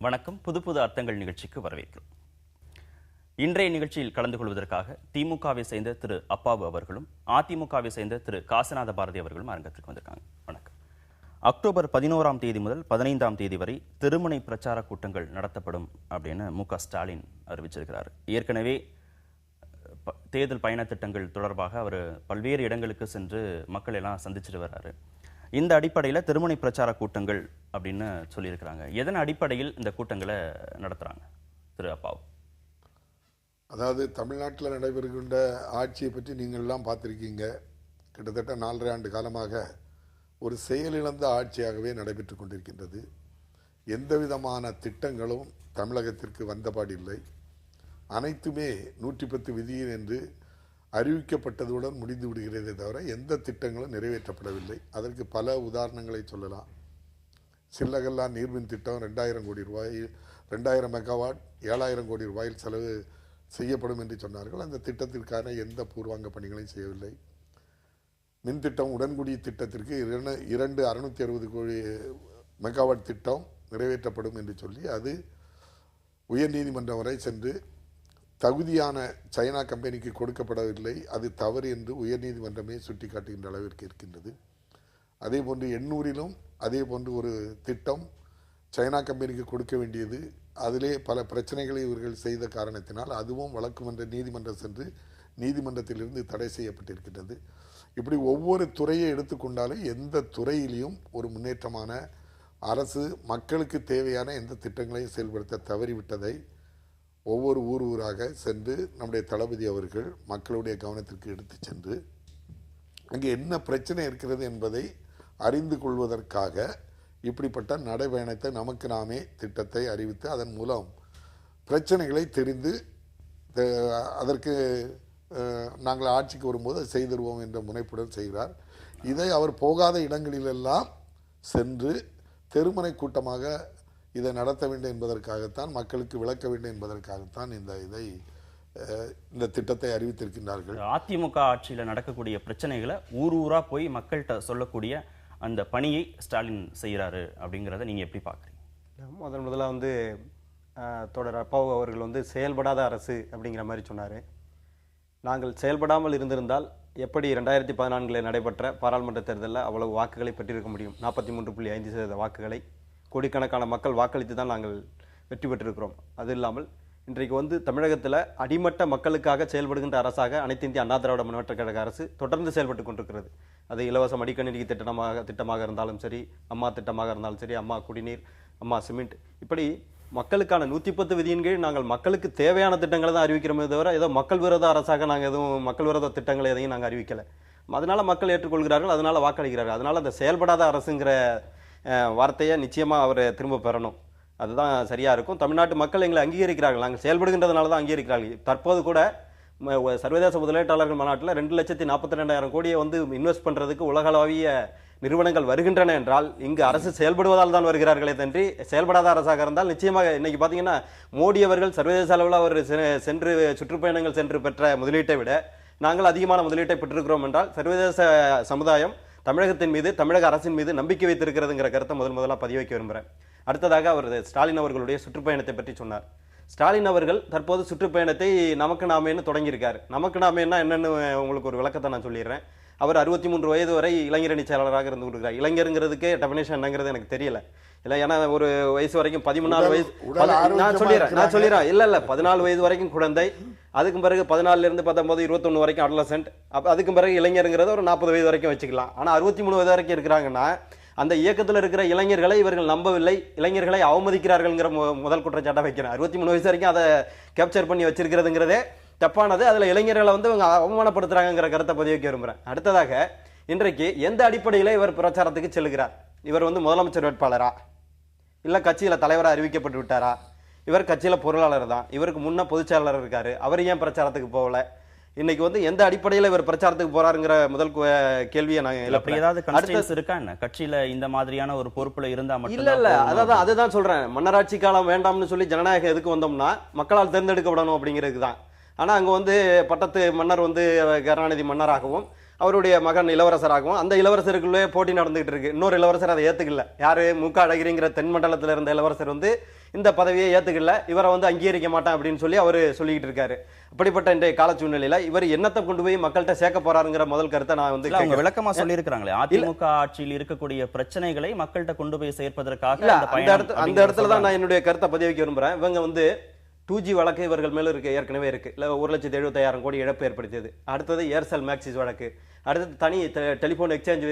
வணக்கம். புது புது அர்த்தங்கள் நிகழ்ச்சிக்கு வரவேற்கிறோம். இன்றைய நிகழ்ச்சியில் கலந்து கொள்வதற்காக திமுகவை சேர்ந்த திரு அப்பாவு அவர்களும் அதிமுகவை சேர்ந்த திரு காசிநாத பாரதி அவர்களும் அரங்கத்திற்கு வந்திருக்காங்க. வணக்கம். அக்டோபர் 11ஆம் தேதி முதல் 15ஆம் தேதி வரை திருமுனை பிரச்சார கூட்டங்கள் நடத்தப்படும் அப்படின்னு மு.க. ஸ்டாலின் அறிவிச்சிருக்கிறார். ஏற்கனவே தேர்தல் பயண திட்டங்கள் தொடர்பாக அவர் பல்வேறு இடங்களுக்கு சென்று மக்கள் எல்லாம் சந்திச்சுட்டு வர்றாரு. இந்த அடிப்படையில் திருமுனை பிரச்சார கூட்டங்கள் அப்படின்னு சொல்லியிருக்கிறாங்க. எதன் அடிப்படையில் இந்த கூட்டங்களை நடத்துறாங்க திரு அப்பாவு? அதாவது தமிழ்நாட்டில் நடைபெறுகின்ற ஆட்சியை பற்றி நீங்கள் எல்லாம் பார்த்துருக்கீங்க. கிட்டத்தட்ட 4.5 ஆண்டு காலமாக ஒரு செயலிழந்த ஆட்சியாகவே நடைபெற்று கொண்டிருக்கின்றது. எந்த விதமான திட்டங்களும் தமிழகத்திற்கு வந்தபாடில்லை. அனைத்துமே 110 விதியில் என்று அறிவிக்கப்பட்டதுடன் முடிந்து விடுகிறதே தவிர எந்த திட்டங்களும் நிறைவேற்றப்படவில்லை. அதற்கு பல உதாரணங்களை சொல்லலாம். சில்லகல்லா நீர்மின் திட்டம் 2000 கோடி ரூபாய், 2000 மெகாவாட் 7000 கோடி ரூபாயில் செலவு செய்யப்படும் என்று சொன்னார்கள். அந்த திட்டத்திற்கான எந்த பூர்வாங்க பணிகளையும் செய்யவில்லை. மின் திட்டம் உடன்குடி திட்டத்திற்கு 660 கோடி மெகாவாட் திட்டம் நிறைவேற்றப்படும் என்று சொல்லி அது உயர்நீதிமன்றம் வரை சென்று தகுதியான சைனா கம்பெனிக்கு கொடுக்கப்படவில்லை. அது தவறு என்று உயர்நீதிமன்றமே சுட்டிக்காட்டுகின்ற அளவிற்கு இருக்கின்றது. அதே போன்று எண்ணூரிலும் அதே போன்று ஒரு திட்டம் சைனா கம்பெனிக்கு கொடுக்க வேண்டியது, அதிலே பல பிரச்சனைகளை இவர்கள் செய்த காரணத்தினால் அதுவும் வழக்கு நீதிமன்றம் சென்று நீதிமன்றத்திலிருந்து தடை செய்யப்பட்டிருக்கின்றது. இப்படி ஒவ்வொரு துறையை எடுத்துக்கொண்டாலே எந்த துறையிலையும் ஒரு முன்னேற்றமான அரசு மக்களுக்கு தேவையான எந்த திட்டங்களையும் செயல்படுத்த தவறிவிட்டதை ஒவ்வொரு ஊராக சென்று நம்முடைய தளபதி அவர்கள் மக்களுடைய கவனத்திற்கு எடுத்து சென்று அங்கே என்ன பிரச்சனை இருக்கிறது என்பதை அறிந்து கொள்வதற்காக இப்படிப்பட்ட நடைபயணத்தை நமக்கு நாமே திட்டத்தை அறிவித்து அதன் மூலம் பிரச்சனைகளை தெரிந்து அதற்கு நாங்கள் ஆட்சிக்கு வரும்போது செய்திருவோம் என்ற முனைப்புடன் செய்கிறார். இதை அவர் போகாத இடங்களிலெல்லாம் சென்று தெருமுனை கூட்டமாக இதை நடத்த வேண்டும் என்பதற்காகத்தான், மக்களுக்கு விளக்க வேண்டும் என்பதற்காகத்தான் இந்த திட்டத்தை அறிவித்திருக்கின்றார்கள். அதிமுக ஆட்சியில் நடக்கக்கூடிய பிரச்சனைகளை ஊரா போய் மக்கள்கிட்ட சொல்லக்கூடிய அந்த பணியை ஸ்டாலின் செய்கிறாரு அப்படிங்கிறத நீங்க எப்படி பார்க்குறீங்க? முதல்ல தொடர் அப்பாவு அவர்கள் செயல்படாத அரசு அப்படிங்கிற மாதிரி சொன்னார். நாங்கள் செயல்படாமல் இருந்திருந்தால் எப்படி 2014 நடைபெற்ற பாராளுமன்ற தேர்தலில் அவ்வளவு வாக்குகளை பெற்றிருக்க முடியும்? 43.5% வாக்குகளை கோடிக்கணக்கான மக்கள் வாக்களித்து தான் நாங்கள் வெற்றி பெற்றிருக்கிறோம். அது இல்லாமல் இன்றைக்கு தமிழகத்தில் அடிமட்ட மக்களுக்காக செயல்படுகின்ற அரசாக அனைத்து இந்திய அண்ணா திராவிட முன்னேற்ற கழக அரசு தொடர்ந்து செயல்பட்டு கொண்டிருக்கிறது. அது இலவச மடிக்கணினி திட்டமாக இருந்தாலும் சரி, அம்மா திட்டமாக இருந்தாலும் சரி, அம்மா குடிநீர், அம்மா சிமெண்ட், இப்படி மக்களுக்கான 110 விதியின் கீழ் நாங்கள் மக்களுக்கு தேவையான திட்டங்களை தான் அறிவிக்கிறோமே தவிர ஏதோ மக்கள் விரோத அரசாக நாங்கள் எதுவும் மக்கள் விரோத திட்டங்களை எதையும் நாங்கள் அறிவிக்கலை. அதனால மக்கள் ஏற்றுக்கொள்கிறார்கள், அதனால வாக்களிக்கிறார்கள். அதனால அந்த செயல்படாத அரசுங்கிற வார்த்தையை நிச்சயமாக அவர் திரும்ப பெறணும். அதுதான் சரியாக இருக்கும். தமிழ்நாட்டு மக்கள் எங்களை அங்கீகரிக்கிறார்கள், நாங்கள் செயல்படுகின்றதுனால தான் அங்கீகரிக்கிறார்கள். தற்போது கூட சர்வதேச முதலீட்டாளர்கள் மாநாட்டில் 2,42,000 கோடியை இன்வெஸ்ட் பண்ணுறதுக்கு உலகளவிய நிறுவனங்கள் வருகின்றன என்றால் இங்கு அரசு செயல்படுவதால் தான் வருகிறார்களே தன்றி செயல்படாத அரசாக இருந்தால் நிச்சயமாக இன்னைக்கு பார்த்தீங்கன்னா மோடி அவர்கள் சர்வதேச அளவில் அவர் சென்று சுற்றுப்பயணங்கள் சென்று பெற்ற முதலீட்டை விட நாங்கள் அதிகமான முதலீட்டை பெற்றிருக்கிறோம் என்றால் சர்வதேச சமுதாயம் தமிழகத்தின் மீது, தமிழக அரசின் மீது நம்பிக்கை வைத்திருக்கிறதுங்கிற கருத்தை முதலாக பதிவு வைக்க விரும்புகிறேன். அடுத்ததாக அவர் ஸ்டாலின் அவர்களுடைய சுற்றுப்பயணத்தை பற்றி சொன்னார். ஸ்டாலின் அவர்கள் தற்போது சுற்றுப்பயணத்தை நமக்கு நாமேன்னு தொடங்கியிருக்காரு. நமக்கு நாமேன்னா என்னன்னு உங்களுக்கு ஒரு விளக்கத்தை நான் சொல்லிடுறேன். அவர் 63 வயது வரை இளைஞரணி செயலாளராக இருந்து கொடுக்குறார். இளைஞருங்கிறதுக்கே டெபினேஷன் என்னங்கிறது எனக்கு தெரியல. இல்லை, ஏன்னா ஒரு வயசு வரைக்கும் 14 வயசு நான் சொல்லிடுறேன் இல்ல 14 வயது வரைக்கும் குழந்தை, அதுக்கு பிறகு 14 19 21 வரைக்கும் அடலசென்ட், அதுக்கு பிறகு இளைஞருங்கிறத ஒரு 40 வயது வரைக்கும் வச்சுக்கலாம். ஆனா 63 வயது வரைக்கும் இருக்கிறாங்கன்னா அந்த இயக்கத்தில் இருக்கிற இளைஞர்களை இவர்கள் நம்பவில்லை, இளைஞர்களை அவமதிக்கிறார்கள்ங்கிற முதல் குற்றச்சாட்டை வைக்கிறேன். 63 வயசு வரைக்கும் அதை கேப்சர் பண்ணி வச்சிருக்கிறதுங்கிறதே தப்பானது. அதுல இளைஞர்களை அவங்க அவமானப்படுத்துறாங்கிற கருத்தை பதிவு வைக்க விரும்புறேன். அடுத்ததாக இன்றைக்கு எந்த அடிப்படையில இவர் பிரச்சாரத்துக்கு செல்கிறார்? இவர் முதலமைச்சர் வேட்பாளரா, இல்ல கட்சியில தலைவரா அறிவிக்கப்பட்டு விட்டாரா? இவர் கட்சியில பொருளாளர் தான், இவருக்கு முன்ன பொதுச் செயலாளர் இருக்காரு, அவர் ஏன் பிரச்சாரத்துக்கு போகல? இன்னைக்கு எந்த அடிப்படையில் இவர் பிரச்சாரத்துக்கு போறாருங்கிற முதல் கேள்வியை நான் கட்சியில இந்த மாதிரியான ஒரு பொறுப்புல இருந்தா மட்டும் இல்ல அதுதான் சொல்றேன். மன்னராட்சி காலம் வேண்டாம்னு சொல்லி ஜனநாயகம் எதுக்கு வந்தோம்னா மக்களால் தேர்ந்தெடுக்கப்படணும் அப்படிங்கிறதுக்கு தான். ஆனா அங்க பட்டத்து மன்னர் கருணாநிதி மன்னராகவும் அவருடைய மகன் இளவரசராகவும் அந்த இளவரசருக்குள்ளே போட்டி நடந்துகிட்டு இருக்கு. இன்னொரு இளவரசர் அதை ஏத்துக்கல. யாரு? மு.க. அழகிரிங்கிற தென் மண்டலத்தில் இருந்த இளவரசர் இந்த பதவியை ஏத்துக்கல, இவரை வந்து அங்கீகரிக்க மாட்டேன் அப்படின்னு சொல்லி அவர் சொல்லிக்கிட்டு இருக்காரு. அப்படிப்பட்ட இன்றைய கால சூழ்நிலையில இவர் என்னத்தை கொண்டு போய் மக்கள்கிட்ட சேர்க்க போறாருங்கிற முதல் கருத்தை நான் வந்து அவங்க விளக்கமா சொல்லி இருக்கிறாங்களே, அதிமுக ஆட்சியில் இருக்கக்கூடிய பிரச்சனைகளை மக்கள்கிட்ட கொண்டு போய் சேர்ப்பதற்காக அந்த இடத்துல தான் நான் என்னுடைய கருத்தை பதிவு வைக்க விரும்புறேன். இவங்க வந்து 2G வழக்கு இவர்கள் மேல இருக்கு, ஏற்கனவே இருக்கு. 1,75,000 கோடி இழப்பு ஏற்படுத்தியது. அடுத்தது ஏர்செல் மேக்சிஸ் வழக்கு, அடுத்தது தனி telephone exchange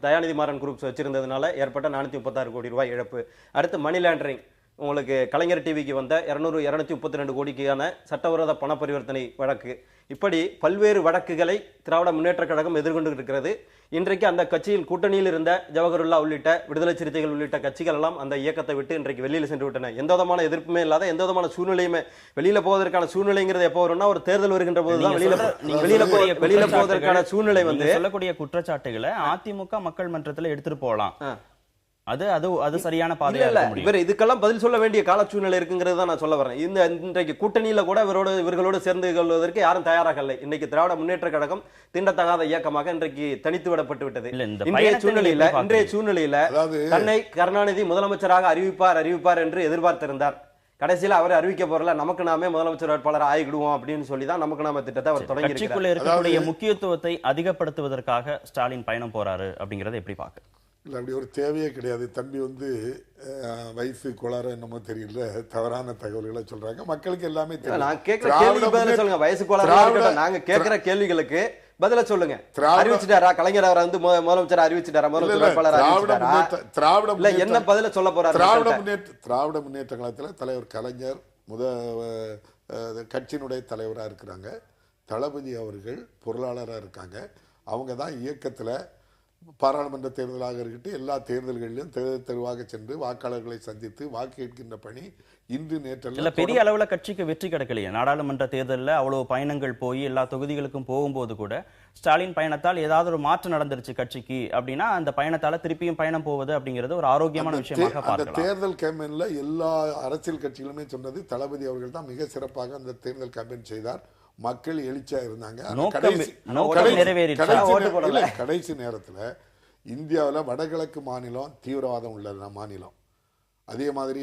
Dayanidhi Maran groups வச்சிருந்ததுனால ஏற்பட்ட 436 கோடி ரூபாய் இழப்பு. அடுத்து மணி லாண்டரிங், உங்களுக்கு கலைஞர் டிவிக்கு வந்த 232 கோடிக்கான சட்டவிரோத பண பரிவர்த்தனை வழக்கு. இப்படி பல்வேறு வழக்குகளை திராவிட முன்னேற்ற கழகம் எதிர்கொண்டு இருக்கிறது. இன்றைக்கு அந்த கட்சியில் கூட்டணியில் இருந்த ஜவஹருல்லா உள்ளிட்ட விடுதலை சிறுத்தைகள் உள்ளிட்ட கட்சிகள் எல்லாம் அந்த இயக்கத்தை விட்டு இன்றைக்கு வெளியில் சென்று விட்டன. எந்த விதமான எதிர்ப்புமே இல்லாத, எந்த விதமான சூழ்நிலையுமே, வெளியில போவதற்கான சூழ்நிலைங்கிறது எப்போ வரும்னா ஒரு தேர்தல் வருகின்ற போதுதான் வெளியில போவதற்கான சூழ்நிலை வந்து. சொல்லக்கூடிய குற்றச்சாட்டுகளை அதிமுக மக்கள் மன்றத்தில் எடுத்துட்டு போகலாம், அது சரியான பாதையா இல்ல. இவர் இதுக்கெல்லாம் பதில் சொல்ல வேண்டிய கால சூழ்நிலை இருக்குங்கிறது தான் நான் சொல்ல வரேன். இந்த இன்றைக்கு கூட்டணியில கூட இவர்களோடு சேர்ந்து கொள்வதற்கு யாரும் தயாராக இல்லை. இன்னைக்கு திராவிட முன்னேற்ற கழகம் தீண்டத்தகாத இயக்கமாக இன்றைக்கு தனித்து விடப்பட்டு விட்டது. இன்றைய சூழ்நிலையில தன்னை கருணாநிதி முதலமைச்சராக அறிவிப்பார் என்று எதிர்பார்த்திருந்தார். கடைசியில் அவர் அறிவிக்க போறல, நமக்கு நாமே முதலமைச்சர் வேட்பாளர் ஆகிடுவோம் அப்படின்னு சொல்லிதான் நமக்கு நாம திட்டத்தை அவர் தொடங்கி இருக்கக்கூடிய முக்கியத்துவத்தை அதிகப்படுத்துவதற்காக ஸ்டாலின் பயணம் போறாரு அப்படிங்கறத எப்படி பாக்க? இல்லை, அப்படி ஒரு தேவையே கிடையாது. தம்பி வந்து வயசு கோளாறு என்னமோ தெரியல, தவறான தகவல்களை சொல்றாங்க. மக்களுக்கு எல்லாமே தெரியும். நான் கேட்கிற கேள்விக்கு பதில சொல்லுங்க. வயசு கோளாறு நாங்க கேட்கிற கேள்விகளுக்கு பதில சொல்லுங்க. அறிவிச்சிட்டாரா கலைஞர் அவரை வந்து முதலமைச்சர் அறிவிச்சிட்டாரா? முதலமைச்சர் வேட்பாளர் திராவிட என்ன பதில சொல்ல போறாரு? திராவிட முன்னேற்ற கழகத்தில் தலைவர் கலைஞர் கட்சியினுடைய தலைவராக இருக்கிறாங்க. தளபதி அவர்கள் பொருளாளராக இருக்காங்க. அவங்க தான் இயக்கத்தில் பாராளுமன்ற தேர்தலாக இருக்கட்டும் எல்லா தேர்தல்களிலும் தெருவாக சென்று வாக்காளர்களை சந்தித்து வாக்கு கேட்கின்ற பணி இன்று நேற்று பெரிய அளவுல கட்சிக்கு வெற்றி கிடைக்கலையே. நாடாளுமன்ற தேர்தலில் அவ்வளவு பயணங்கள் போய் எல்லா தொகுதிகளுக்கும் போகும்போது கூட ஸ்டாலின் பயணத்தால் ஏதாவது ஒரு மாற்றம் நடந்துருச்சு கட்சிக்கு அப்படின்னா அந்த பயணத்தால திருப்பியும் பயணம் போவது அப்படிங்கிறது ஒரு ஆரோக்கியமான விஷயமாக பார்க்கலாம். தேர்தல் கேம்பெயின்ல எல்லா அரசியல் கட்சிகளுமே சொன்னது தளபதி அவர்கள் தான் மிக சிறப்பாக அந்த தேர்தல் கேம்பெயின் செய்தார். மக்கள் எழுச்சியா இருந்தாங்க. கடைசி நேரத்தில் இந்தியாவில் வடகிழக்கு மாநிலம் தீவிரவாதம் உள்ள மாநிலம், அதே மாதிரி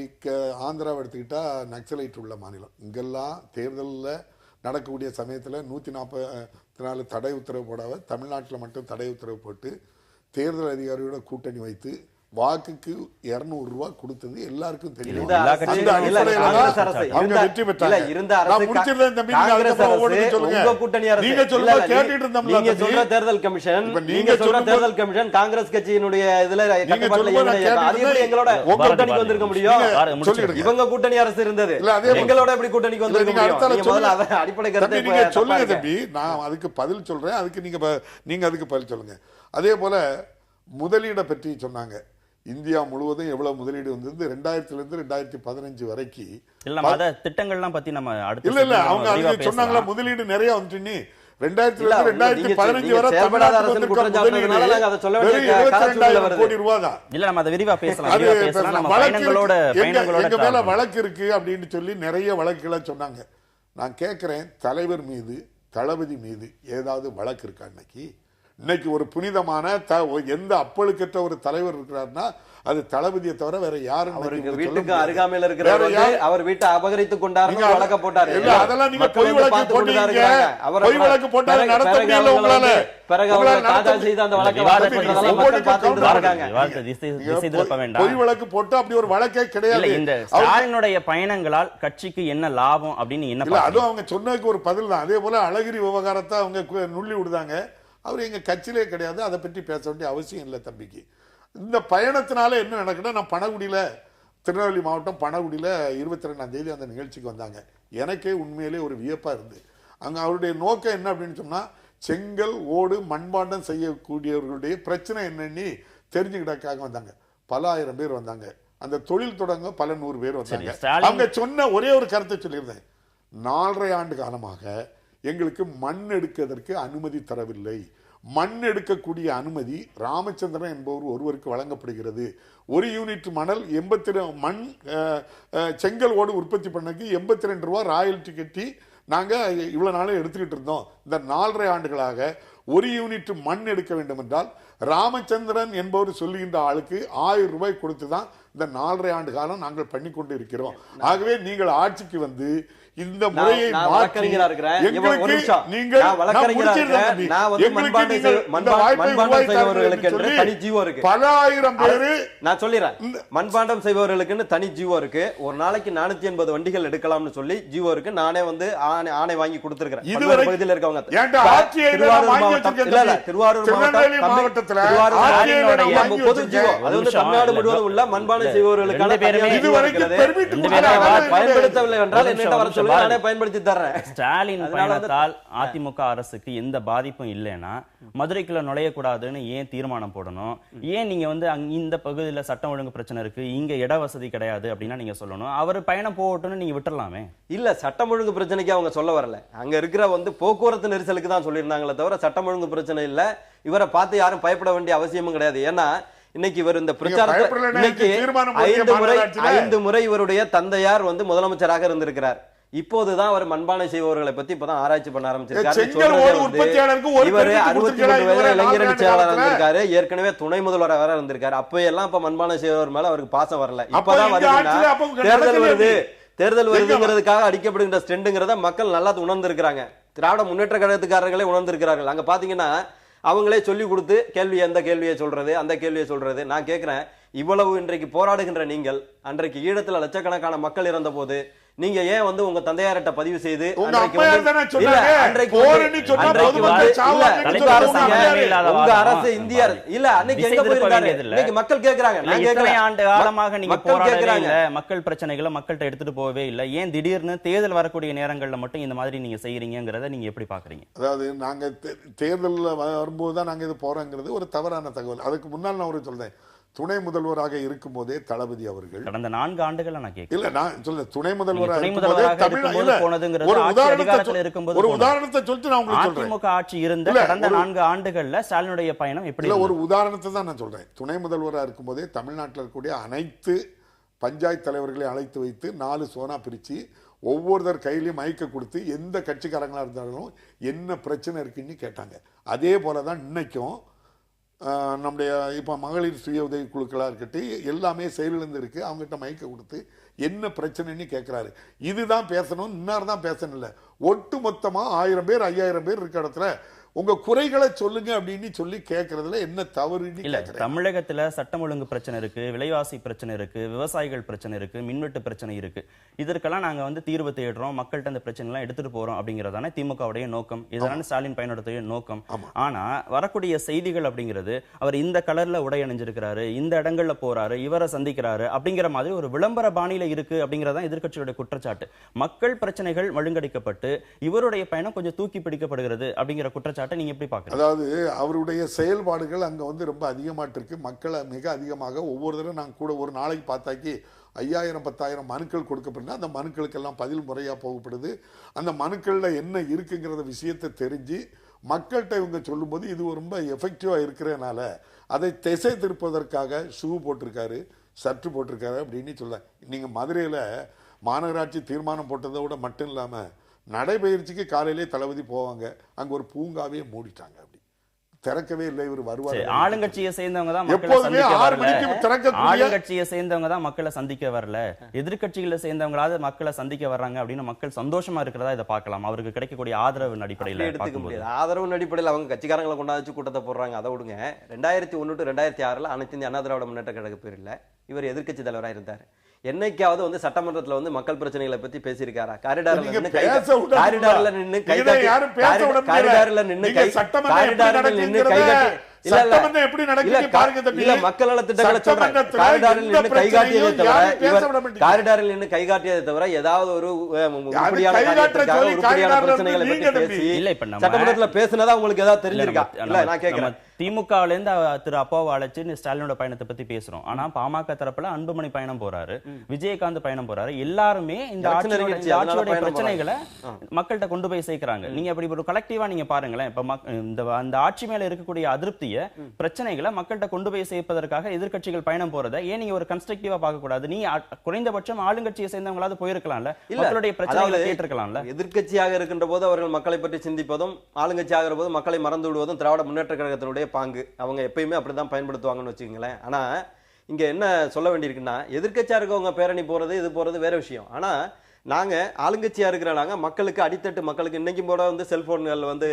ஆந்திராவை எடுத்துக்கிட்டா நக்சலைட் உள்ள மாநிலம். இங்கெல்லாம் தேர்தலில் நடக்கக்கூடிய சமயத்தில் 144 தடை உத்தரவு போடாத தமிழ்நாட்டில் மட்டும் தடை உத்தரவு போட்டு தேர்தல் அதிகாரியோட கூட்டணி வைத்து வாக்குக்கு 200 ரூபாய் கொடுத்தது எல்லாருக்கும் தெரியும். காங்கிரஸ் கட்சியினுடைய இவங்க கூட்டணி அரசு இருந்தது, எங்களோட எப்படி கூட்டணிக்கு வந்திருக்க அடிப்படை கருத்தை சொல்லுங்க தம்பி. நான் அதுக்கு பதில் சொல்றேன், அதுக்கு நீங்க அதுக்கு பதில் சொல்லுங்க. அதே போல முதலீடை பற்றி சொன்னாங்க. இந்தியா முழுவதும் எவ்வளவு முதலீடு வந்தது 2000 இருந்து 2015 வரைக்கும் திட்டங்கள்லாம் பத்தி நம்ம இல்ல அவங்க சொன்னாங்களா முதலீடு நிறைய வந்துட்டு 2000 இருந்து 2015 வரை கோடி ரூபாய் தான். இல்ல நம்ம அதை விரிவா பேசலாம். எங்க மேல வழக்கு இருக்கு அப்படின்னு சொல்லி நிறைய வழக்குகளை சொன்னாங்க. நான் கேட்கிறேன், தலைவர் மீது தளபதி மீது ஏதாவது வழக்கு இருக்கா? இன்னைக்கு ஒரு புனிதமான எந்த அப்பழுக்கற்ற ஒரு தலைவர் இருக்கிறார்னா அது தளபதியை தவிர வேற யாரும். வீட்டுக்கு அருகாமையில் இருக்கிறவர் அவர் வீட்டை அபகரித்துக் கொண்டாரு, வழக்க போட்டாரு. அதெல்லாம் நீங்க பொய் வழக்கு போட்டீங்க. பொய் வழக்கு போட்டாரு நடத்த முடியல உங்களால. பொய் வழக்கு போட்டு அப்படி ஒரு வழக்கே கிடையாது. இந்த ஸ்டாலினுடைய பயணங்களால் கட்சிக்கு என்ன லாபம் அப்படின்னு என்ன? அதுவும் அவங்க சொன்னதுக்கு ஒரு பதில் தான். அதே போல அழகிரி விவகாரத்தை அவங்க நுள்ளி விடுதாங்க. அவர் எங்க கட்சியிலே கிடையாது, அதை பற்றி பேச வேண்டிய அவசியம் இல்லை தம்பிக்கு. இந்த பயணத்தினால என்ன நடக்குன்னா, நான் பனகுடியில திருநெல்வேலி மாவட்டம் பனகுடியில 22ஆம் தேதி அந்த நிகழ்ச்சிக்கு வந்தாங்க. எனக்கே உண்மையிலே ஒரு வியப்பா இருந்து. அங்க அவருடைய நோக்கம் என்ன அப்படின்னு சொன்னா, செங்கல் ஓடு மண்பாண்டம் செய்யக்கூடியவர்களுடைய பிரச்சனை என்னன்னு தெரிஞ்சுக்கிட்டக்காக வந்தாங்க. பல ஆயிரம் பேர் வந்தாங்க. அந்த தொழில் தொடங்க பல 100 பேர் வந்தாங்க. அவங்க சொன்ன ஒரே ஒரு கருத்தை சொல்லியிருந்தேன், 4.5 ஆண்டு காலமாக எங்களுக்கு மண் எடுக்கிறதற்கு அனுமதி தரவில்லை. மண் எடுக்கக்கூடிய அனுமதி ராமச்சந்திரன் என்பவர் ஒருவருக்கு வழங்கப்படுகிறது. ஒரு யூனிட் மணல் 82 மண் செங்கல் ஓடு உற்பத்தி பண்ணக்கு 82 ரூபாய் ராயல்டி கட்டி நாங்க இவ்வளவு நாளே எடுத்துக்கிட்டு இருந்தோம். இந்த 4.5 ஆண்டுகளாக ஒரு யூனிட் மண் எடுக்க வேண்டும் என்றால் ராமச்சந்திரன் என்பவர் சொல்லுகின்ற ஆளுக்கு 1000 ரூபாய் கொடுத்துதான் இந்த 4.5 ஆண்டு காலம் நாங்கள் பண்ணி கொண்டு இருக்கிறோம். ஆகவே நீங்கள் ஆட்சிக்கு வந்து இந்த முறையை மாற்றி பல ஆயிரம் பேரு நான் சொல்லிடுறேன், மண்பாண்டம் செய்பவர்களுக்கு தனி ஜீவோ இருக்கு. ஒரு நாளைக்கு 480 வண்டிகள் எடுக்கலாம்னு சொல்லி ஜீவோ இருக்கு. நானே வந்து ஆணை வாங்கி கொடுத்திருக்கிறேன். இதுவரை பகுதியில் இருக்கவங்க திருவாரூர் மாவட்டத்தில் பொது ஜீவோ, அது வந்து தமிழ்நாடு முழுவதும் உள்ள மண்பானை செய்பவர்களுக்கான பயன்படுத்தவில்லை என்றால் என்ன வர சொல்லுங்க, நானே பயன்படுத்தி தர்றேன். ஸ்டாலின் பயணத்தால் அதிமுக அரசுக்கு எந்த பாதிப்பும் இல்லைன்னா மதுரைக்குள்ள நுழையக்கூடாதுன்னு ஏன் தீர்மானம் போடணும்? ஏன் நீங்க வந்து இந்த பகுதியில சட்டம் ஒழுங்கு பிரச்சனை இருக்கு, இங்க இட வசதி கிடையாது அப்படின்னா நீங்க சொல்லணும். அவர் பயணம் போகட்டும்னு நீங்க விட்டுறலாமே. இல்ல, சட்டம் ஒழுங்கு பிரச்சனைக்கு அவங்க சொல்ல வரல. அங்க இருக்கிற வந்து போக்குவரத்து நெரிசலுக்கு தான் சொல்லியிருந்தாங்களே தவிர சட்டம் ஒழுங்கு பிரச்சனை இல்ல. இவரை பார்த்து யாரும் பயப்பட வேண்டிய அவசியமும் கிடையாது. ஏன்னா இன்னைக்கு இவர் இந்த பிரச்சாரத்தை இன்னைக்கு 5 முறை இவருடைய தந்தையார் வந்து முதலமைச்சராக இருந்திருக்கிறார். இப்போதுதான் அவர் மண்பானை செய்பவர்களை பத்தி இப்பதான் ஆராய்ச்சி பண்ண ஆரம்பிச்சிருக்காரு. இவர் 63 வயதுல இளைஞரணி செயலாளர் இருந்திருக்காரு. ஏற்கனவே துணை முதல்வர் வேற இருந்திருக்காரு. அப்ப எல்லாம் இப்ப மண்பானை செய்பவர் மேல அவருக்கு பாசம் வரல. இப்பதான் தேர்தல் வருதுங்கிறதுக்காக அடிக்கப்படுகின்ற ஸ்டெண்டுங்கிறத மக்கள் நல்லா உணர்ந்திருக்கிறாங்க. திராவிட முன்னேற்ற கழகத்துக்காரர்களே உணர்ந்திருக்கிறார்கள். அங்க பாத்தீங்கன்னா அவங்களே சொல்லி கொடுத்து எந்த கேள்வியை சொல்றது, அந்த கேள்வியை சொல்றது. நான் கேட்கிறேன், இவ்வளவு இன்றைக்கு போராடுகின்ற நீங்கள் அன்றைக்கு ஈழத்துல லட்சக்கணக்கான மக்கள் இருந்த போது நீங்க ஏன் வந்து உங்க தந்தையார்ட்ட பதிவு செய்து உங்க அரசு இந்திய இல்ல அன்னைக்கு எங்க போயிருக்காரு? இன்னைக்கு மக்கள் கேக்குறாங்க. நான் கேக்குறேன், ஆண்டு காலமாக நீங்க போராடுறீங்க, மக்கள் பிரச்சனைகளை மக்கள்கிட்ட எடுத்துட்டு போகவே இல்லை, ஏன் திடீர்னு தேர்தல் வரக்கூடிய நேரங்கள்ல மட்டும் இந்த மாதிரி நீங்க செய்யறீங்கிறத நீங்க எப்படி பாக்குறீங்க? அதாவது நாங்க தேர்தலில் வரும்போதுதான் நாங்க இது போறோங்கிறது ஒரு தவறான தகவல். அதுக்கு முன்னால் நான் ஒரு சொல்றேன், துணை முதல்வராக இருக்கும் போதே தளபதி அவர்கள் கடந்த 4 ஆண்டுகள் நான் கேட்கிறேன். இல்ல, நான் சொல்ல துணை முதல்வராக ஒரு உதாரணத்தை சொல்லிட்டு நான் உங்களுக்கு சொல்றேன். அதிமுக ஆட்சி இருந்த கடந்த 4 ஆண்டுகள்ல ஸ்டாலினுடைய பயணம் எப்படி? ஒரு உதாரணத்தை தான் நான் சொல்றேன். துணை முதல்வராக இருக்கும் போதே தமிழ்நாட்டில் இருக்கக்கூடிய அனைத்து பஞ்சாயத்து தலைவர்களை அழைத்து வைத்து 4 சோனா பிரிச்சு ஒவ்வொருத்தர் கையிலையும் மைக்க கொடுத்து எந்த கட்சிக்காரங்களா இருந்தாலும் என்ன பிரச்சனை இருக்குன்னு கேட்டாங்க. அதே போலதான் இன்னைக்கும் நம்முடைய இப்போ மகளிர் சுய உதவி குழுக்களாக இருக்கட்டும் எல்லாமே செயலிழந்து இருக்கு. அவங்ககிட்ட மைக்க கொடுத்து என்ன பிரச்சனைன்னு கேட்குறாரு. இதுதான் பேசணும், இன்னார் தான் பேசணும் இல்லை. ஒட்டு மொத்தமாக 1000 பேர் 5000 பேர் இருக்க இடத்துல உங்க குறைகளை சொல்லுங்க அப்படின்னு சொல்லி கேட்கறதுல என்ன தவறு இல்ல? தமிழகத்துல சட்டம் ஒழுங்கு பிரச்சனை இருக்கு, விலைவாசி பிரச்சனை இருக்கு, விவசாயிகள் பிரச்சனை இருக்கு, மின்வெட்டு பிரச்சனை இருக்கு. இதற்கெல்லாம் நாங்க வந்து தீர்வு தேடுறோம், மக்கள்கிட்ட அந்த பிரச்சனை எல்லாம் எடுத்துட்டு போறோம் அப்படிங்கறதான திமுகவுடைய நோக்கம். இதனால ஸ்டாலின் பயனுடைய நோக்கம். ஆனா வரக்கூடிய செய்திகள் அப்படிங்கிறது அவர் இந்த கலர்ல உடை அணிஞ்சிருக்கிறாரு, இந்த இடங்கள்ல போறாரு, இவரை சந்திக்கிறாரு அப்படிங்கிற மாதிரி ஒரு விளம்பர பாணியில இருக்கு அப்படிங்கறதான் எதிர்க்கட்சியுடைய குற்றச்சாட்டு. மக்கள் பிரச்சனைகள் மழுங்கடிக்கப்பட்டு இவருடைய பயணம் கொஞ்சம் தூக்கி பிடிக்கப்படுகிறது அப்படிங்கிற குற்றச்சாட்டு நீங்க எப்படி பாக்குறீங்க? அதாவது அவருடைய செயல்பாடுகள் அங்க வந்து ரொம்ப அதிகமாட்டு இருக்கு. மக்களை மிக அதிகமாக ஒவ்வொரு தடவை நாங்கள் கூட ஒரு நாளைக்கு பார்த்தாக்கி 5000 10,000 மனுக்கள் கொடுக்கப்படுது. அந்த மனுக்களுக்கெல்லாம் பதில் முறையாக போகப்படுது. அந்த மனுக்களில் என்ன இருக்குங்கிறத விஷயத்தை தெரிஞ்சு மக்கள்கிட்ட இவங்க சொல்லும்போது இது ரொம்ப எஃபெக்டிவாக இருக்கிறதுனால அதை திசை திருப்பதற்காக ஷூ போட்டிருக்காரு, ஷர்ட் போட்டிருக்காரு அப்படின்னு சொல்ல. நீங்கள் மதுரையில் மாநகராட்சி தீர்மானம் போட்டதோட மட்டும் இல்லாமல் நடைபயிற்சிக்கு காலையிலே தளபதி போவாங்க. அங்க ஒரு பூங்காவே மூடிட்டாங்க, அப்படி திறக்கவே இல்லை. இவர் வருவார். ஆளுங்கட்சியை சேர்ந்தவங்க தான் மக்களை சந்திக்க வரல. ஆளுங்கட்சியை சேர்ந்தவங்க தான் மக்களை சந்திக்க வரல, எதிர்கட்சிகளை சேர்ந்தவங்களாவது மக்களை சந்திக்க வர்றாங்க அப்படின்னு மக்கள் சந்தோஷமா இருக்கிறதா இதை பார்க்கலாம். அவருக்கு கிடைக்கக்கூடிய ஆதரவு அடிப்படையில் எடுத்துக்க முடியாது. ஆதரவு அடிப்படையில் அவங்க கட்சிக்காரங்களை கொண்டாச்சு கூட்டத்தை போடுறாங்க. அதை விடுங்க. 2001 to 2006 அனைத்து இந்திய அண்ணா திராவிட முன்னேற்ற கழக பேரில் இவர் எதிர்கட்சி தலைவராக இருந்தார். என்னைக்காவது வந்து சட்டமன்றத்துல வந்து மக்கள் பிரச்சனைகளை பத்தி பேசியிருக்காரா? காரிடார்ல நின்னு கை காட்டியதை தவிர ஏதாவது ஒரு பிரச்சனைகளை பத்தி பேசி சட்டமன்றத்துல பேசினதா உங்களுக்கு ஏதாவது தெரிஞ்சிருக்கா? இல்ல, நான் கேட்கிறேன். திமுகல இருந்து திரு அப்பாவை அழைச்சு ஸ்டாலினோட பயணத்தை பத்தி பேசுறோம். ஆனா பாமக தரப்புல அன்புமணி பயணம் போறாரு, விஜயகாந்த் பயணம் போறாரு. எல்லாருமே இந்த ஆட்சியோட பிரச்சனைகளை மக்கள்கிட்ட கொண்டு போய் சேர்க்கிறாங்க. நீங்க அப்படி ஒரு கலெக்டிவா நீங்க பாருங்களேன். இப்ப அந்த ஆட்சி மேல இருக்கக்கூடிய அதிருப்திய பிரச்சனைகளை மக்கள்கிட்ட கொண்டு போய் சேர்ப்பதற்காக எதிர்கட்சிகள் பயணம் போறதை ஏன் நீங்க ஒரு கன்ஸ்ட்ரக்டிவா பார்க்க கூடாது? நீ குறைந்தபட்சம் ஆளுங்கட்சியை சேர்ந்தவங்களாவது போயிருக்கலாம்ல, மக்களுடைய பிரச்சனைகளை கேட்டிருக்கலாம்ல. எதிர்கட்சியாக இருக்கின்ற போது அவர்கள் மக்களை பற்றி சிந்திப்பதும், ஆளுங்கட்சி ஆகிற போது மக்களை மறந்து விடுவதும் திராவிட முன்னேற்ற கழகத்தினுடைய பாங்கு. அவங்க எப்பயுமே அப்படிதான் பயன்படுத்துவாங்கன்னு வச்சுக்கோங்களேன். ஆனா இங்க என்ன சொல்ல வேண்டியிருக்குன்னா, எதிர்க்கட்சியா இருக்கவங்க பேரணி போறது இது போறது வேற விஷயம். ஆனா நாங்க ஆளுங்கட்சியா இருக்கிறாங்க, மக்களுக்கு அடித்தட்டு மக்களுக்கு இன்னைக்கும் கூட வந்து செல்போன்கள் வந்து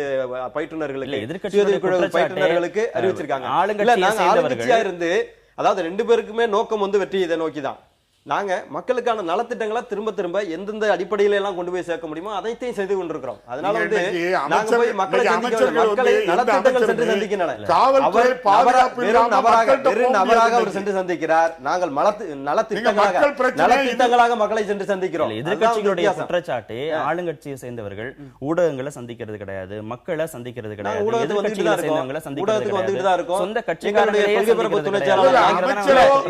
பயிற்றுனர்களுக்கு பயிற்றுனர்களுக்கு அறிவிச்சிருக்காங்க. இல்ல நாங்க ஆளுங்கட்சியா இருந்து, அதாவது 2 பேருக்குமே நோக்கம் வந்து வெற்றி இதை நோக்கிதான். நாங்க மக்களுக்கான நலத்திட்டங்களை திரும்ப திரும்ப எந்தெந்த அடிப்படையில எல்லாம் கொண்டு போய் சேர்க்க முடியுமோ அதைத்தையும் செய்து கொண்டிருக்கிறோம். அதனால வந்து நாங்க போய் மக்களை மக்களை நலத்திட்டங்கள் சென்று சந்திக்கின்றன. வெறும் நபராக அவர் சென்று சந்திக்கிறார். நாங்கள் நலத்திட்டங்களாக மக்களை சென்று சந்திக்கிறோம். எதிர்கட்சிகளுடைய குற்றச்சாட்டு ஆளுங்கட்சியை சேர்ந்தவர்கள் ஊடகங்களை சந்திக்கிறது கிடையாது, மக்களை சந்திக்கிறது கிடையாது, ஊடகத்துக்கு வந்துட்டு தான் இருக்கும். சொந்த கட்சிகளுடைய கொள்கை பரப்பு துணை செயலாளர்,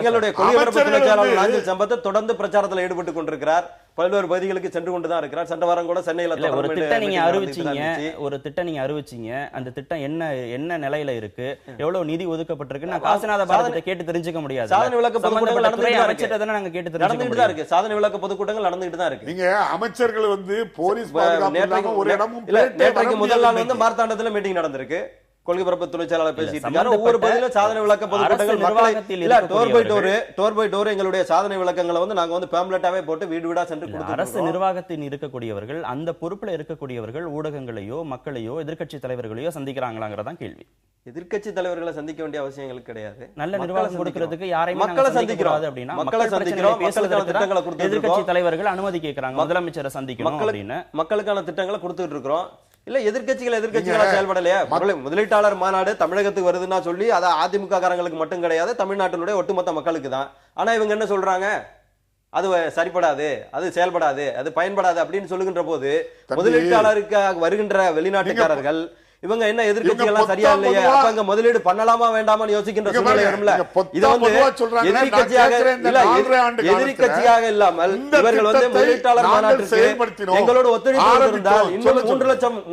எங்களுடைய கொள்கை பரப்பு துணை செயலாளர் தொடர்ந்து பிரச்சாரத்தில் ஈடுபட்டு கொண்டிருக்கிறார். பல்வேறு பகுதிகளுக்கு சென்று கொண்டுதான் இருக்கிறார். சென்ற வாரம் கூட சென்னையில ஒரு திட்டம் நீங்க அறிவிச்சீங்க. அந்த திட்டம் என்ன நிலையில இருக்கு, எவ்வளவு நிதி ஒதுக்கப்பட்டிருக்கு காசிநாத பாரதியை கேட்டு தெரிஞ்சுக்க முடியாது. சாதனை விளக்க பொதுக்கூட்டங்கள் நடந்துகிட்டு தான் இருக்கு. சாதனை விளக்க பொதுக்கூட்டங்கள் நடந்துகிட்டு தான் இருக்கு. நீங்க அமைச்சர்கள் வந்து போலீஸ் பாதுகாப்பு ஒரு இடமும் நேற்றைக்கு முதல் நாள் வந்து மார்த்தாண்டத்துல மீட்டிங் நடந்திருக்கு. கொள்கை பரப்பு துணை செயலாளர் பேசிட்டு இருக்காரு. ஒவ்வொரு பகுதியிலும் சாதனை விளக்க பொதுக்கூட்டங்கள் டோர் பை டோர் எங்களுடைய சாதனை விளக்கங்களை வந்து நாங்க வந்து பேம்லெட்டாவே போட்டு வீடு வீடா சென்று கொடுத்து, அரசு நிர்வாகத்தில் இருக்கக்கூடியவர்கள் அந்த பொறுப்புல இருக்கக்கூடியவர்கள் ஊடகங்களையோ மக்களையோ எதிர்க்கட்சி தலைவர்களையோ சந்திக்கிறாங்களாங்கிறதான் கேள்வி. எதிர்க்கட்சி தலைவர்களை சந்திக்க வேண்டிய அவசியங்கள் கிடையாது. நல்ல நிர்வாகம் கொடுக்கிறதுக்கு யாரையும் மக்களை சந்திக்கிறோம் அப்படின்னா மக்களை சந்திக்கிறோம். திட்டங்களை கொடுத்து எதிர்க்கட்சி தலைவர்கள் அனுமதி கேட்கறாங்க, முதலமைச்சரை சந்திக்கணும் அப்படின்னு மக்களுக்கான திட்டங்களை கொடுத்துட்டு இருக்கிறோம். இல்ல எதிர்க்கட்சிகளா செயல்படலையா? முதலீட்டாளர் மாநாடு தமிழகத்துக்கு வருதுன்னா சொல்லி அது அதிமுக காரங்களுக்கு மட்டும் கிடையாது, தமிழ்நாட்டினுடைய ஒட்டுமொத்த மக்களுக்கு தான். ஆனா இவங்க என்ன சொல்றாங்க, அது சரிப்படாது, அது செயல்படாது, அது பயன்படாது அப்படின்னு சொல்லுகின்ற போது முதலீட்டாளருக்கு வருகின்ற வெளிநாட்டுக்காரர்கள் இவங்க என்ன எதிர்க்கட்சிகள் சரியா இல்லையா, அப்ப அங்க முதலீடு பண்ணலாமா வேண்டாமான்னு யோசிக்கின்ற சூழ்நிலை வரும்ல. இது வந்து எதிர்க்கட்சியாக இல்லாமல் இவர்கள் வந்து முதலீட்டாளர் மாநாட்டிற்கு எங்களோட ஒத்துழைப்பு இருந்தால் இன்னும்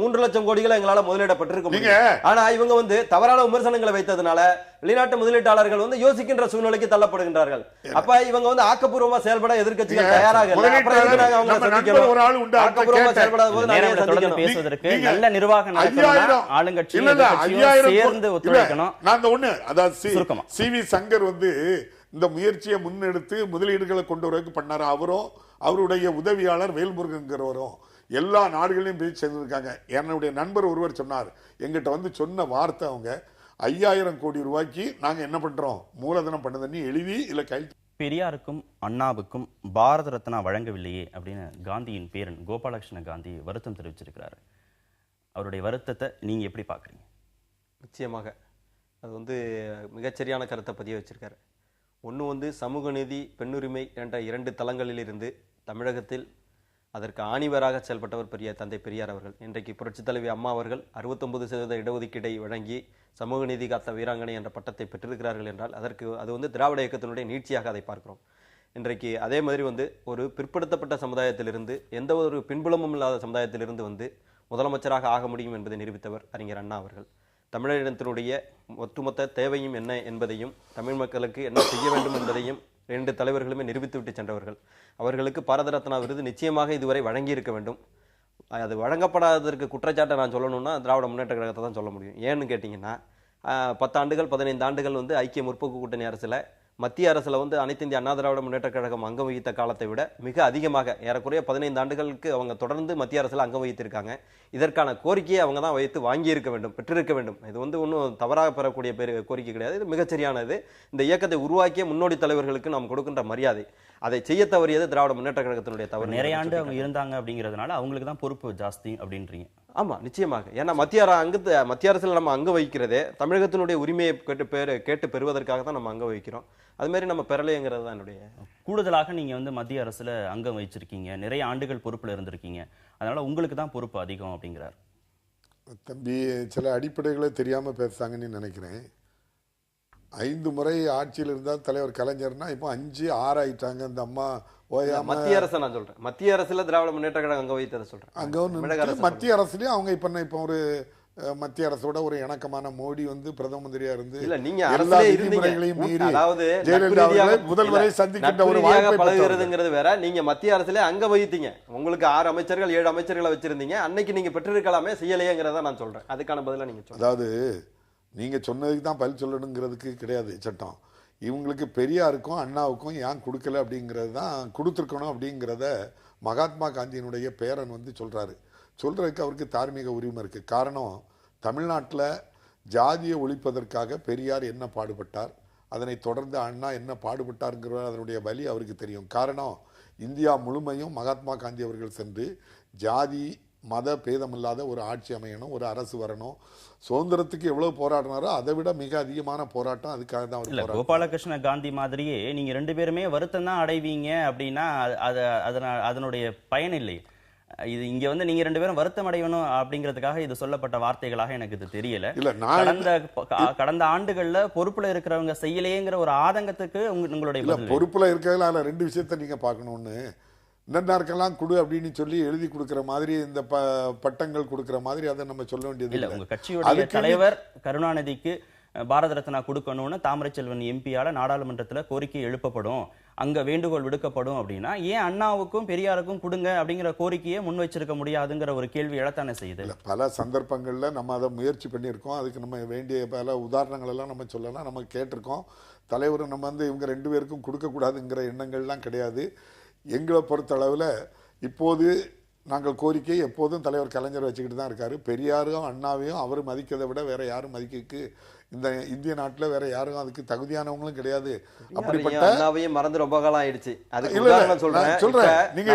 3 லட்சம் கோடிகளை எங்களால முதலீடப்பட்டிருக்க முடியும். ஆனா இவங்க வந்து தவறான விமர்சனங்களை வைத்ததுனால வெளிநாட்டு முதலீட்டாளர்கள் வந்து யோசிக்கின்ற சூழ்நிலைக்கு தள்ளப்படுகின்றார்கள். அப்ப இவங்க வந்து ஆக்கப்பூர்வமா செயல்பட எதிர்க்கட்சிகள் தயாராக இல்லை. ஆக்கப்பூர்வமா செயல்படாத போது பேசுவதற்கு நல்ல நிர்வாகம் சி.வி. சங்கர் வந்து இந்த முயற்சியை முன்னெடுத்து முதலீடுகளை கொண்டு வரக்கு பண்ணாரு. அவரும் அவருடைய உதவியாளர் வேல்முருகன்கிறவரும் எல்லா நாடுகளையும் போய் சேர்ந்திருக்காங்க. என்னுடைய நண்பர் ஒருவர் சொன்னார், எங்கிட்ட வந்து சொன்ன வார்த்தை, அவங்க 5000 கோடி ரூபாய்க்கு நாங்க என்ன பண்றோம், மூலதனம் பண்ணதுன்னு எழுதி இல்ல கைது. பெரியாருக்கும் அண்ணாவுக்கும் பாரத ரத்னா வழங்கவில்லையே அப்படின்னு காந்தியின் பேரன் கோபாலகிருஷ்ண காந்தி வருத்தம் தெரிவிச்சிருக்கிறாரு. அவருடைய வருத்தத்தை நீங்க எப்படி பாக்குறீங்க? நிச்சயமாக அது வந்து மிகச்சரியான கருத்தை பதிய வச்சிருக்காரு. ஒன்று வந்து சமூக நீதி, பெண்ணுரிமை என்ற 2 தளங்களில் இருந்து தமிழகத்தில் அதற்கு ஆணிவராக செயல்பட்டவர் தந்தை பெரியார் அவர்கள். இன்றைக்கு புரட்சித் தலைவி அம்மா அவர்கள் 69% இடஒதுக்கீடை வழங்கி சமூக நீதி காத்த வீராங்கனை என்ற பட்டத்தை பெற்றிருக்கிறார்கள் என்றால் அது வந்து திராவிட இயக்கத்தினுடைய நீட்சியாக அதை பார்க்கிறோம். இன்றைக்கு அதே மாதிரி வந்து ஒரு பிற்படுத்தப்பட்ட சமுதாயத்திலிருந்து எந்த ஒரு பின்புலமும் இல்லாத சமுதாயத்திலிருந்து வந்து முதலமைச்சராக ஆக முடியும் என்பதை நிரூபித்தவர் அறிஞர் அண்ணா அவர்கள். தமிழகத்தினுடைய ஒட்டுமொத்த தேவையும் என்ன என்பதையும் தமிழ் மக்களுக்கு என்ன செய்ய வேண்டும் என்பதையும் 2 தலைவர்களுமே நிரூபித்துவிட்டு சென்றவர்கள். அவர்களுக்கு பாரத ரத்னா விருது நிச்சயமாக இதுவரை வழங்கி இருக்க வேண்டும். அது வழங்கப்படாததற்கு குற்றச்சாட்டை நான் சொல்லணும்னா திராவிட முன்னேற்ற கழகத்தை தான் சொல்ல முடியும். ஏன்னு கேட்டிங்கன்னா 10 ஆண்டுகள் 15 ஆண்டுகள் வந்து ஐக்கிய முற்போக்கு கூட்டணி அரசில், மத்திய அரசில் வந்து அனைத்து இந்திய அண்ணா திராவிட முன்னேற்ற கழகம் அங்கம் வகித்த காலத்தை விட மிக அதிகமாக ஏறக்குறைய 15 ஆண்டுகளுக்கு அவங்க தொடர்ந்து மத்திய அரசில் அங்கம் வகித்திருக்காங்க. இதற்கான கோரிக்கையை அவங்க தான் வைத்து வாங்கியிருக்க வேண்டும், பெற்றிருக்க வேண்டும். இது வந்து ஒன்றும் தவறாக பெறக்கூடிய கோரிக்கை கிடையாது. இது மிகச்சரியானது. இந்த இயக்கத்தை உருவாக்கிய முன்னோடி தலைவர்களுக்கு நாம் கொடுக்கின்ற மரியாதை. அதை செய்ய தவறியது திராவிட முன்னேற்ற கழகத்தினுடைய தவறு. நிறைய ஆண்டு அவங்க இருந்தாங்க அப்படிங்கிறதுனால அவங்களுக்கு தான் பொறுப்பு ஜாஸ்தி அப்படின்றீங்க. ஆமா, நிச்சயமாக. ஏன்னா மத்திய அரசில் நம்ம அங்க வகிக்கிறதே தமிழகத்தினுடைய உரிமையை கேட்டு பெறுவதற்காக தான் நம்ம அங்க வகிக்கிறோம். அது மாதிரி நம்ம பெறலைங்கிறது தான் என்னுடைய. கூடுதலாக நீங்க வந்து மத்திய அரசுல அங்கம் வகிச்சிருக்கீங்க, நிறைய ஆண்டுகள் பொறுப்புல இருந்திருக்கீங்க, அதனால உங்களுக்கு தான் பொறுப்பு அதிகம் அப்படிங்கிறார். தம்பி, சில அடிப்படைகளை தெரியாம பேசுறாங்கன்னு நினைக்கிறேன். 5 முறை ஆட்சியில் இருந்தால் தலைவர் கலைஞர்னா இப்போ 5, 6 ஆயிட்டாங்க. இந்த அம்மா மத்திய அரசை நான் சொல்றேன். மத்திய அரசுல திராவிட முன்னேற்ற கழகம் அங்க வைத்ததை சொல்றேன். அங்க மத்திய அரசுலயும் அவங்க இப்போ ஒரு மத்திய அரசோட ஒரு இணக்கமான மோடி வந்து பிரதம மந்திரியா இருந்து இல்ல நீங்க அரசிலே இருந்தீங்க. அதாவது முதல்வரை சந்திக்கின்ற ஒரு வாய்ப்பை பழகுறதுங்கிறது வேற. நீங்க மத்திய அரசிலே அங்க வகித்தீங்க. உங்களுக்கு 6 அமைச்சர்கள் 7 அமைச்சர்களை வச்சிருந்தீங்க. அன்னைக்கு நீங்க பெற்றிருக்கலாமே, செய்யலையேங்கிறத நான் சொல்றேன். அதுக்கான பதிலா நீங்க சொல்லுங்க. அதாவது நீங்க சொன்னதுக்கு தான் பதில் சொல்லணுங்கிறதுக்கு கிடையாது சட்டம். இவங்களுக்கு பெரியாருக்கும் அண்ணாவுக்கும் ஏன் கொடுக்கல அப்படிங்கிறது தான் கொடுத்துருக்கணும் அப்படிங்கிறத மகாத்மா காந்தியினுடைய பேரன் வந்து சொல்கிறாரு. சொல்கிறதுக்கு அவருக்கு தார்மீக உரிமை இருக்குது. காரணம், தமிழ்நாட்டில் ஜாதியை ஒழிப்பதற்காக பெரியார் என்ன பாடுபட்டார், அதனை தொடர்ந்து அண்ணா என்ன பாடுபட்டாருங்கிற அதனுடைய வலி அவருக்கு தெரியும். காரணம், இந்தியா முழுமையும் மகாத்மா காந்தி அவர்கள் சென்று ஜாதி மத பேதமில்லாத ஒரு ஆட்சி அமையணும், ஒரு அரசு வரணும், சுதந்திரத்துக்கு எவ்வளவு போராடினாரோ அதை விட மிக அதிகமான போராட்டம் அதுக்காக தான் அவர் போராட்டம். கோபாலகிருஷ்ண காந்தி மாதிரியே நீங்க 2 பேருமே வருத்தம் தான் அடைவீங்க அப்படின்னா அதனுடைய பயன் இல்லை. இது இங்க வந்து நீங்க 2 பேரும் வருத்தம் அடையணும் அப்படிங்கிறதுக்காக இது சொல்லப்பட்ட வார்த்தைகளாக எனக்கு இது தெரியல. கடந்த ஆண்டுகள்ல பொறுப்புல இருக்கிறவங்க செய்யலையேங்கிற ஒரு ஆதங்கத்துக்கு உங்களுடைய பொறுப்புல இருக்கிறதுல 2 விஷயத்த நீங்க பார்க்கணும்னு, இன்னொருக்கெல்லாம் கொடு அப்படின்னு சொல்லி எழுதி கொடுக்கிற மாதிரி, இந்த பட்டங்கள் கொடுக்கிற மாதிரி அதை நம்ம சொல்ல வேண்டியது இல்லை. உங்க கட்சியுடைய தலைவர் கருணாநிதிக்கு பாரத ரத்னா கொடுக்கணும்னு தாமரை செல்வன் எம்பியால நாடாளுமன்றத்தில் கோரிக்கை எழுப்பப்படும், அங்க வேண்டுகோள் விடுக்கப்படும் அப்படின்னா ஏன் அண்ணாவுக்கும் பெரியாருக்கும் கொடுங்க அப்படிங்கிற கோரிக்கையை முன் வச்சிருக்க முடியாதுங்கிற ஒரு கேள்வி எழத்தானே செய்யுது. பல சந்தர்ப்பங்கள்ல நம்ம அதை முயற்சி பண்ணியிருக்கோம். அதுக்கு நம்ம வேண்டிய பல உதாரணங்கள் எல்லாம் நம்ம சொல்லலாம், நம்ம கேட்டிருக்கோம். தலைவர் நம்ம வந்து இவங்க 2 பேருக்கும் கொடுக்கக்கூடாதுங்கிற எண்ணங்கள்லாம் கிடையாது. எங்களை பொறுத்தளவில் இப்போது நாங்கள் கோரிக்கை எப்போதும் தலைவர் கலைஞர் வச்சுக்கிட்டு தான் இருக்காரு. பெரியாரும் அண்ணாவையும் அவர் மதிக்கிறதை விட வேற யாரும் மதிக்க இந்த இந்திய நாட்டில் வேற யாரும் அதுக்கு தகுதியானவங்களும் கிடையாது. அப்படிப்பட்ட அண்ணாவையும் மறந்து ரொம்ப காலம் ஆயிடுச்சு. அதுக்கு சொல்றேன், நீங்க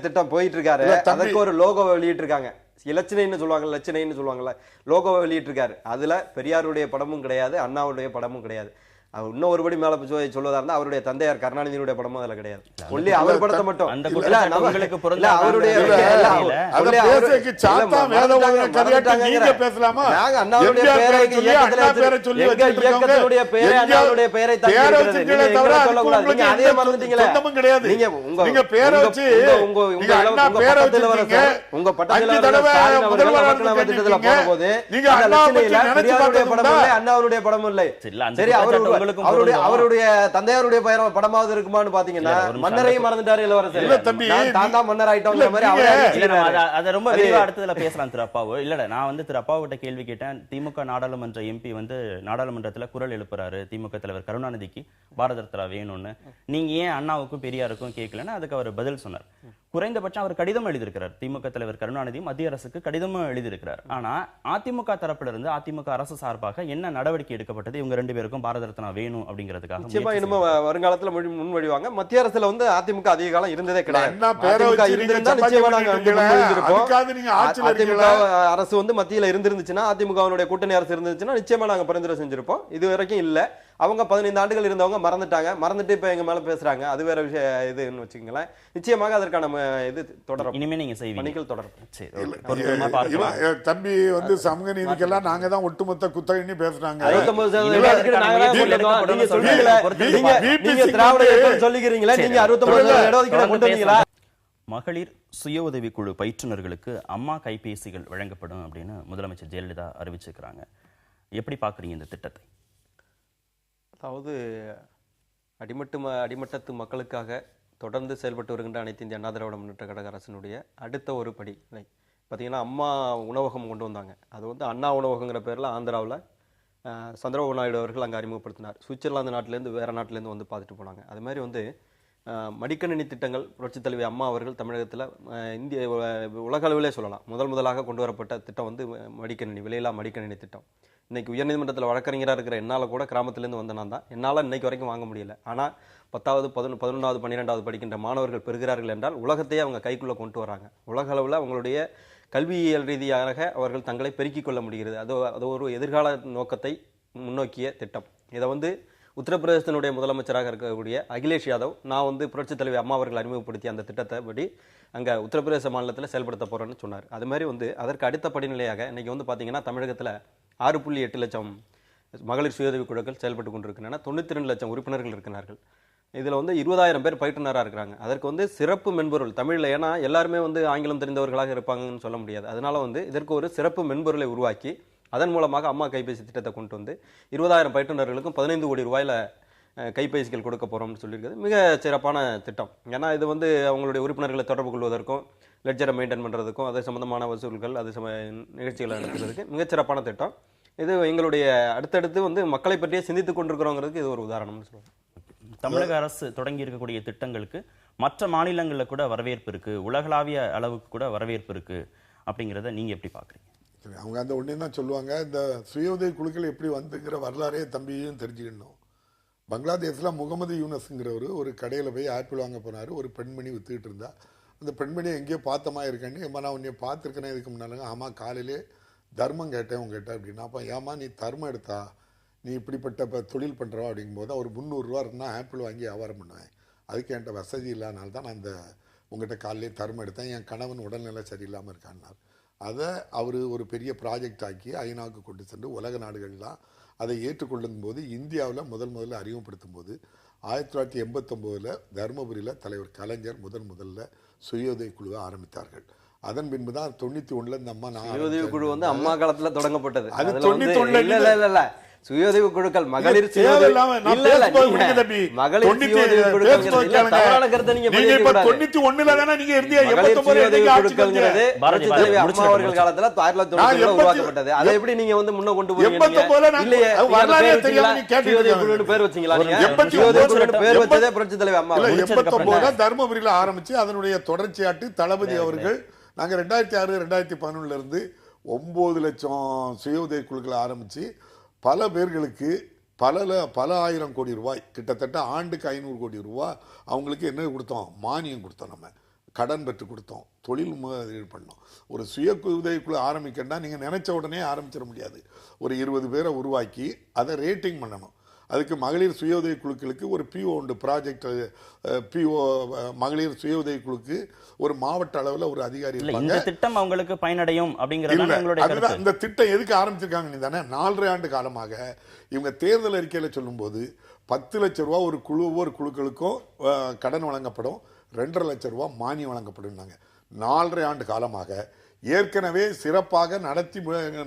திட்டம் போயிட்டு இருக்காரு, அதற்கு ஒரு லோகோ வெளியிட்டு இருக்காங்க, இலச்சினைன்னு சொல்லுவாங்க, லட்சணைன்னு சொல்லுவாங்கல்ல, லோகோ வெளியிட்டு இருக்காரு. அதுல பெரியாருடைய படமும் கிடையாது, அண்ணாவுடைய படமும் கிடையாது. இன்னும் ஒருபடி மேல சொல்வதா இருந்தா அவருடைய தந்தையார் கருணாநிதியினுடைய படமும் அதுல கிடையாது. ஒன்லி அவர் படத்தை மட்டும் உங்க பட்டத்துல போது அண்ணாவுடைய படமும் இல்லை. சரி, அவருடைய தந்தையாருடைய படமாவது இருக்குமான்னு பாத்தீங்கன்னா மன்னரையும் மறந்துட்டாரு இளவரசர். தான் தான் மன்னர் ஆயிட்டோங்கிற மாதிரி அதை ரொம்ப விரிவா அடுத்ததுல பேசலாம் திரு அப்பாவு. இல்ல நான் வந்து திரு அப்பாவிட்ட கேள்வி கேட்டேன். திமுக நாடாளுமன்ற எம்பி வந்து நாடாளுமன்றத்துல குரல் எழுப்புறாரு திமுக தலைவர் கருணாநிதிக்கு பாரத ரத்னா வேணும்னு, நீங்க ஏன் அண்ணாவுக்கும் பெரியாருக்கும் கேட்கலன்னு அதுக்கு அவர் பதில் சொன்னார். குறைந்தபட்சம் அவர் கடிதம் எழுதியிருக்கிறார். திமுக தலைவர் கருணாநிதி மத்திய அரசுக்கு கடிதமும் எழுதியிருக்கிறார். ஆனா அதிமுக தரப்புல இருந்து அதிமுக அரசு சார்பாக என்ன நடவடிக்கை எடுக்கப்பட்டது இவங்க 2 பேருக்கும் பாரத ரத்னா வேணும் அப்படிங்கிறதுக்காக? நிச்சயமா இனிமே வருங்காலத்துல முன்வழிவாங்க. மத்திய அரசுல வந்து அதிமுக அதிக காலம் இருந்ததே கிடையாது. அதிமுக அரசு வந்து மத்தியில இருந்திருந்துச்சுன்னா, அதிமுகவுடைய கூட்டணி அரசு இருந்துச்சுன்னா நிச்சயமா நாங்க பரிந்துரை செஞ்சிருப்போம். இது வரைக்கும் இல்ல. அவங்க 15 ஆண்டுகள் இருந்தவங்க மறந்துட்டு இப்ப எங்க மேல பேசுறாங்க. அது வேற விஷயம் இதுன்னு வச்சுக்கங்களேன். நிச்சயமாக அதற்கான இது தொடரும். இனிமே நீங்க செய்வீங்க தொடரும். தம்பி வந்து சமூக நீதிக்கெல்லாம் நாங்க தான் ஒட்டுமொத்த குத்தகைன்னு பேசுறாங்க. மகளிர் சுய உதவிக்குழு பயிற்றுனர்களுக்கு அம்மா கைபேசிகள் வழங்கப்படும் அப்படின்னு முதலமைச்சர் ஜெயலலிதா அறிவிச்சிருக்கிறாங்க. எப்படி பாக்குறீங்க இந்த திட்டத்தை? அதாவது அடிமட்டத்து மக்களுக்காக தொடர்ந்து செயல்பட்டு வருகின்ற அனைத்து இந்திய அண்ணா திராவிட முன்னேற்ற கழக அரசினுடைய அடுத்த ஒரு படி பார்த்தீங்கன்னா, அம்மா உணவகம் கொண்டு வந்தாங்க. அது வந்து அண்ணா உணவகங்கிற பேரில் ஆந்திராவில் சந்திரபாபு நாயுடு அவர்கள் அங்கே அறிமுகப்படுத்தினார். சுவிட்சர்லாந்து நாட்டிலேருந்து வேறு நாட்டிலேருந்து வந்து பார்த்துட்டு போனாங்க. அது மாதிரி வந்து மடிக்கணினி திட்டங்கள் புரட்சித் தலைவி அம்மா அவர்கள் தமிழகத்தில் இந்திய உலக அளவிலே சொல்லலாம் முதலாக கொண்டு வரப்பட்ட திட்டம் வந்து மடிக்கணினி, விலையில்லா மடிக்கணினி திட்டம். இன்னைக்கு உயர்நீதிமன்றத்தில் வழக்கறிஞராக இருக்கிற என்னால் கூட கிராமத்திலேருந்து வந்த நான் தான், என்னால் இன்னைக்கு வரைக்கும் வாங்க முடியல. ஆனால் 10வது 11வது 12வது படிக்கின்ற மாணவர்கள் பெறுகிறார்கள் என்றால் உலகத்தையே அவங்க கைக்குள்ளே கொண்டு வராங்க. உலக அளவில் அவங்களுடைய கல்வியியல் ரீதியாக அவர்கள் தங்களை பெருக்கிக் கொள்ள முடிகிறது. அது ஒரு எதிர்கால நோக்கத்தை முன்னோக்கிய திட்டம். இதை வந்து உத்தரப்பிரதேசத்தினுடைய முதலமைச்சராக இருக்கக்கூடிய அகிலேஷ் யாதவ், நான் வந்து புரட்சித் தலைவி அம்மா அவர்கள் அறிமுகப்படுத்திய அந்த திட்டத்தை படி அங்கே உத்தரப்பிரதேச மாநிலத்தில் செயல்படுத்த போகிறேன்னு சொன்னார். அது மாதிரி வந்து அதற்கு அடுத்த படிநிலையாக இன்றைக்கி வந்து பார்த்திங்கன்னா தமிழகத்தில் 6.8 லட்சம் மகளிர் சுயஉதவி குழுக்கள் செயல்பட்டு கொண்டிருக்கின்றன. 92 லட்சம் உறுப்பினர்கள் இருக்கிறார்கள். இதில் வந்து 20,000 பேர் பயிற்றுனராக இருக்கிறாங்க. அதற்கு வந்து சிறப்பு மென்பொருள் தமிழில், ஏன்னா எல்லாருமே வந்து ஆங்கிலம் தெரிந்தவர்களாக இருப்பாங்கன்னு சொல்ல முடியாது. அதனால் வந்து இதற்கு ஒரு சிறப்பு மென்பொருளை உருவாக்கி அதன் மூலமாக அம்மா கைபேசி திட்டத்தை கொண்டு வந்து 20,000 பயிற்றுனர்களுக்கும் 15 கோடி ரூபாயில் கைபேசிகள் கொடுக்க போகிறோம்னு சொல்லியிருக்கிறது மிக சிறப்பான திட்டம். ஏன்னா இது வந்து அவங்களுடைய உறுப்பினர்களை தொடர்பு கொள்வதற்கும் லெட்ஜரை மெயின்டைன் பண்ணுறதுக்கும் அது சம்பந்தமான வசூல்கள் அது நிகழ்ச்சிகளை நடத்துறதுக்கு மிகச்சிறப்பான திட்டம். இது எங்களுடைய அடுத்தடுத்து வந்து மக்களை பற்றியே சிந்தித்துக் கொண்டிருக்கிறோங்கிறதுக்கு இது ஒரு உதாரணம்னு சொல்லுவாங்க. தமிழக அரசு தொடங்கி இருக்கக்கூடிய திட்டங்களுக்கு மற்ற மாநிலங்களில் கூட வரவேற்பு இருக்கு, உலகளாவிய அளவுக்கு கூட வரவேற்பு இருக்கு அப்படிங்கிறத நீங்க எப்படி பாக்குறீங்க? அவங்க அந்த ஒன்றே தான் சொல்லுவாங்க, இந்த சுய உதவி குழுக்கள் எப்படி வந்துங்கிற வரலாறே தம்பியும் தெரிஞ்சுக்கணும். பங்களாதேஷில் முகமது யூனஸ்ங்கிறவர் ஒரு கடையில் போய் ஆப்பிள் வாங்க போனார். ஒரு பெண்மணி வித்துக்கிட்டு இருந்தா. அந்த பெண்மணியை எங்கேயோ பார்த்தமா இருக்கேன்னு, ஏமா நான் உன்னைய பார்த்துருக்கேனே இதுக்கு முன்னாலுங்க. ஆமாம், காலையிலே தர்மம் கேட்டேன் உங்ககிட்ட அப்படின்னா. அப்போ ஏமா நீ தர்மம் எடுத்தா, நீ இப்படிப்பட்ட இப்போ தொழில் பண்ணுறவா அப்படிங்கும்போது ஒரு 300 ரூபா இருந்தால் ஆப்பிள் வாங்கி வியாபாரம் பண்ணுவேன். அதுக்கு என்கிட்ட வசதி இல்லாதனால தான் நான் அந்த உங்கள்கிட்ட காலையிலே தர்மம் எடுத்தேன். என் கணவன் உடல்நிலை சரியில்லாமல் இருக்கான்னார். அதை அவர் ஒரு பெரிய ப்ராஜெக்ட் ஆக்கி ஐநாவுக்கு கொண்டு சென்று உலக நாடுகள்லாம் அதை ஏற்றுக்கொள்ளும் போது இந்தியாவில் முதல்ல அறிமுகப்படுத்தும் போது 1989 தருமபுரியில் தலைவர் கலைஞர் முதல்ல சுய உதவி குழுவை ஆரம்பித்தார்கள். அதன் பின்பு தான் 91 இந்த அம்மா சுய உதவி குழு வந்து அம்மா காலத்துல தொடங்கப்பட்டது. அது அதுல வந்து 91 இல்ல சுய உதவி குழுக்கள் மகளிர் சுய உதவி மகளிர் சுய உதவி குழுக்கள் தவறான கருத்தை நீங்க பதிவு 91ல தான நீங்க இருந்தீங்க. 89 குழுக்கள்ங்கிறது அம்மா அவர்கள் காலத்துல 1990 உருவாக்கப்பட்டது. அதை எப்படி நீங்க வந்து முன்ன கொண்டு போறீங்க? இல்லையே, வரலாறே தெரியாம நீங்க சுய உதவி குழுன்னு பேர் வச்சீங்களா? நீங்க சுய உதவி குழுன்னு பேர் வச்சதே புரட்சி தலைவர் அம்மா. 89 தர்மபுரியில ஆரம்பிச்சு அதனுடைய தொடர்ச்சியாட்டு தளபதி அவர்கள் நாங்க 2006 2011 இருந்து 9 லட்சம் சுய உதவி குழுக்களை ஆரம்பிச்சு பல பேர்களுக்கு பல ஆயிரம் கோடி ரூபாய், கிட்டத்தட்ட ஆண்டுக்கு 500 கோடி ரூபாய் அவங்களுக்கு என்ன கொடுத்தோம்? மானியம் கொடுத்தோம். நம்ம கடன் பெற்று கொடுத்தோம். தொழில் முதலீடு பண்ணோம். ஒரு சுய உதவிக்குழு ஆரம்பிக்கணும்னா நீங்கள் நினைச்ச உடனே ஆரம்பிச்சிட முடியாது. ஒரு 20 பேரை உருவாக்கி அதை ரேட்டிங் பண்ணணும். அதுக்கு மகளிர் சுய உதவி குழுக்களுக்கு ஒரு பிஓ உண்டு. ப்ராஜெக்ட் பிஓ மகளிர் சுய உதவி குழுக்கு ஒரு மாவட்ட அளவில் ஒரு அதிகாரி இந்த திட்டம் அவங்களுக்கு பயனடையும் அப்படிங்கிறது. இந்த திட்டம் எதுக்கு ஆரம்பிச்சிருக்காங்க தானே, 4.5 ஆண்டு காலமாக இவங்க தேர்தல் அறிக்கையில் சொல்லும்போது 10 லட்சம் ரூபா ஒரு குழுக்களுக்கும் கடன் வழங்கப்படும், 2.5 லட்சம் ரூபா மானியம் வழங்கப்படும். 4.5 ஆண்டு காலமாக ஏற்கனவே சிறப்பாக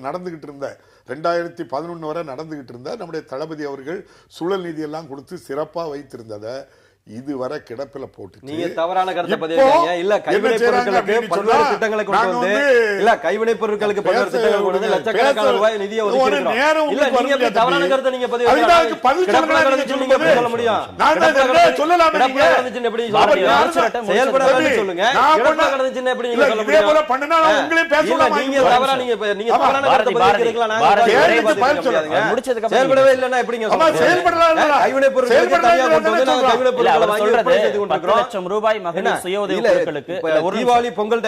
நடந்துகிட்டு இருந்த 2011 வரை நடந்துகிட்டு இருந்த நம்முடைய தளபதி அவர்கள் சூழல் நிதியெல்லாம் கொடுத்து சிறப்பாக வைத்திருந்ததை இதுவரை கிடப்பில போட்டு நீங்க தவறான கருத்தை பதிவிடுறீங்க. இல்ல கைவினை பொருட்களுக்கு பல்வேறு திட்டங்களை கொண்டு வந்து இல்ல கைவினை பொருட்களுக்கு பல்வேறு திட்டங்களை கொண்டு வந்து லட்சக்கணக்கான ரூபாய் நிதியை ஒதுக்கியிருக்கிறோம். இல்ல நீங்க எப்படி தவறான கருத்தை நீங்க பதிவிடுறீங்க? கிடப்பில கடந்துச்சு நீங்க எப்படி சொல்ல முடியும்? கிடப்பில கடந்துச்சுன்னு எப்படி செயல்படாதுன்னு சொல்லுங்க. கிடப்பில கடந்துச்சுன்னு எப்படி நீங்க சொல்ல முடியும்? நீங்க தவறா நீங்க தவறான கருத்தை பதிவிடுறீங்களா? நாங்க முடிச்சதுக்கு அப்புறம் செயல்படவே இல்லன்னா எப்படிங்க சொல்லுங்க? கைவினை பொருட்களுக்கு தனியா கொண்டு வந்து நாங்க கைவினை பொருட்கள் பொங்கல்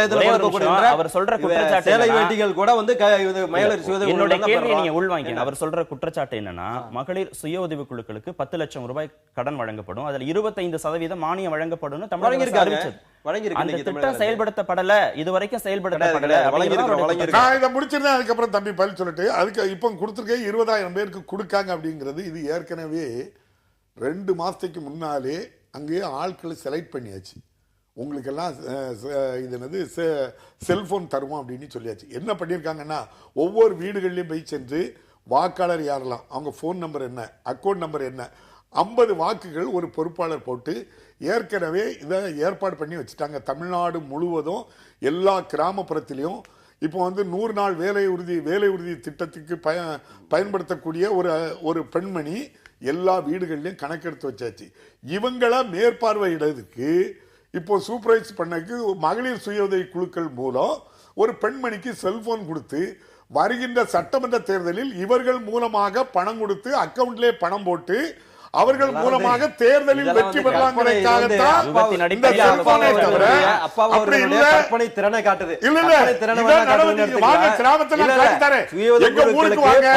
அவர் சொல்ற குற்றச்சாட்டு சேலை வேட்டிகள் கூட வந்து மகளிர் சுய உதவி. என்னோட கேள்வியை நீங்க உள்வாங்கி, அவர் சொல்ற குற்றச்சாட்டு என்னன்னா மகளிர் சுய உதவி குழுக்களுக்கு 10 லட்சம் ரூபாய் கடன் வழங்கப்படும், அதுல 25% மானியம் வழங்கப்படும். அந்த திட்டம் செயல்படுத்தப்படல, இதுவரைக்கும் செயல்படுத்தப்படல. நான் இதை முடிச்சிருந்தேன். அதுக்கப்புறம் தம்பி பதில் சொல்லிட்டு அதுக்கு இப்ப கொடுத்துருக்கேன் 20,000 பேருக்கு கொடுக்காங்க அப்படிங்கிறது. இது ஏற்கனவே 2 மாசத்துக்கு முன்னாலே அங்கேயே ஆட்களை செலக்ட் பண்ணியாச்சு. உங்களுக்கெல்லாம் இது என்னது செல்போன் தருவோம் அப்படின்னு சொல்லியாச்சு. என்ன பண்ணியிருக்காங்கன்னா ஒவ்வொரு வீடுகள்லையும் போய் சென்று வாக்காளர் யாரெல்லாம், அவங்க ஃபோன் நம்பர் என்ன, அக்கௌண்ட் நம்பர் என்ன, 50 வாக்குகள் ஒரு பொறுப்பாளர் போட்டு ஏற்கனவே இதை ஏற்பாடு பண்ணி வச்சுட்டாங்க. தமிழ்நாடு முழுவதும் எல்லா கிராமப்புறத்திலையும் இப்போ வந்து 100 நாள் வேலை உறுதி திட்டத்துக்கு பயன்படுத்தக்கூடிய ஒரு பெண்மணி எல்லா வீடுகள்லையும் கணக்கெடுத்து வச்சாச்சு. இவங்களை மேற்பார்வையிடறதுக்கு இப்போ சூப்பர்வைஸ் பண்ணக்கு மகளிர் சுய உதவி குழுக்கள் மூலம் ஒரு பெண்மணிக்கு செல்போன் கொடுத்து வருகின்ற சட்டமன்ற தேர்தலில் இவர்கள் மூலமாக பணம் கொடுத்து அக்கவுண்ட்லேயே பணம் போட்டு அவர்கள் மூலமாக தேர்தலில் வெற்றி பெறலாங்கிறதுக்காகத்தான் இந்த செல்போனை தவிர அப்படி இல்ல. கற்பனை திறனை காட்டுது. இல்ல வாங்க கிராமத்துல காட்டி தரேன். எங்க ஊருக்கு வாங்க.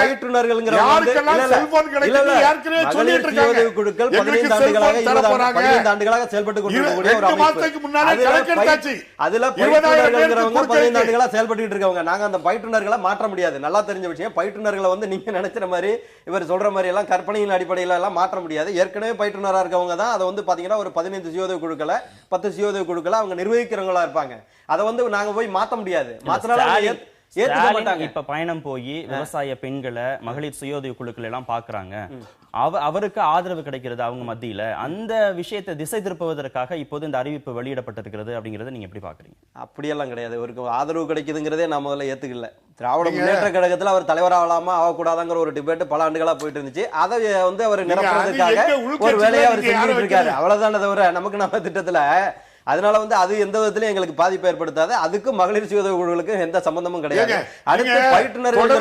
யாருக்கெல்லாம் செல்போன் கிடைக்குது ஏற்கனவே சொல்லிட்டு இருக்காங்க. எங்களுக்கு செல்போன் தர போறாங்க. 15 ஆண்டுகளாக செயல்பட்டு கொண்டிருக்கக்கூடிய ஒரு 2 மாசத்துக்கு முன்னாலே கணக்கெடுத்தாச்சு. அதுல 20,000 பேர்ங்கறவங்க 15 ஆண்டுகளா செயல்பட்டு இருக்கவங்க. நாங்க அந்த பயிற்றுனர்களை மாற்ற முடியாது. நல்லா தெரிஞ்ச விஷயம். பயிற்றுனர்களை வந்து நீங்க நினைக்கிற மாதிரி இவர் சொல்ற மாதிரி எல்லாம் கற்பனையின் அடிப்படையில எல்லாம் மாற்ற முடியாது. ஏற்கனவே பயிற்றுனரா இருக்கவங்க தான் அதை வந்து பாத்தீங்கன்னா ஒரு 15 சுய உதவி குழுக்களை 10 சுய உதவி குழுக்களை அவங்க நிர்வகிக்கிறவங்களா இருப்பாங்க. அதை வந்து நாங்க போய் மாத்த முடியாது. மாத்தினாலும் ஏத்துக்க மாட்டாங்க. இப்ப பயணம் போய் விவசாய பெண்களை, மகளிர் சுயோதவி குழுக்கள் எல்லாம் பாக்குறாங்க. அவருக்கு ஆதரவு கிடைக்கிறது அவங்க மத்தியில. அந்த விஷயத்தை திசை திருப்புவதற்காக இப்போது இந்த அறிவிப்பு வெளியிடப்பட்டிருக்கிறது அப்படிங்கறத நீங்க எப்படி பாக்குறீங்க? அப்படியெல்லாம் கிடையாது. இவருக்கு ஆதரவு கிடைக்குதுங்கிறதே நான் முதல்ல ஏத்துக்கல. திராவிட முன்னேற்ற கழகத்துல அவர் தலைவராகலாமா ஆகக்கூடாதாங்கிற ஒரு டிபேட் பல ஆண்டுகளா போயிட்டு இருந்துச்சு. அதை வந்து அவர் நிரப்புறதுக்காக ஒரு வேலையை அவர் செஞ்சுட்டு இருக்காரு. அவ்வளவுதானே தவிர நமக்கு நம்ம திட்டத்துல அதனால வந்து அது எந்த விதத்திலும் எங்களுக்கு பாதிப்பு ஏற்படுத்தாது. அதுக்கு மகளிர் சுய குழுக்களுக்கு எந்த சம்பந்தமும் கிடையாது. அடுத்து பயிற்றுனர்கள்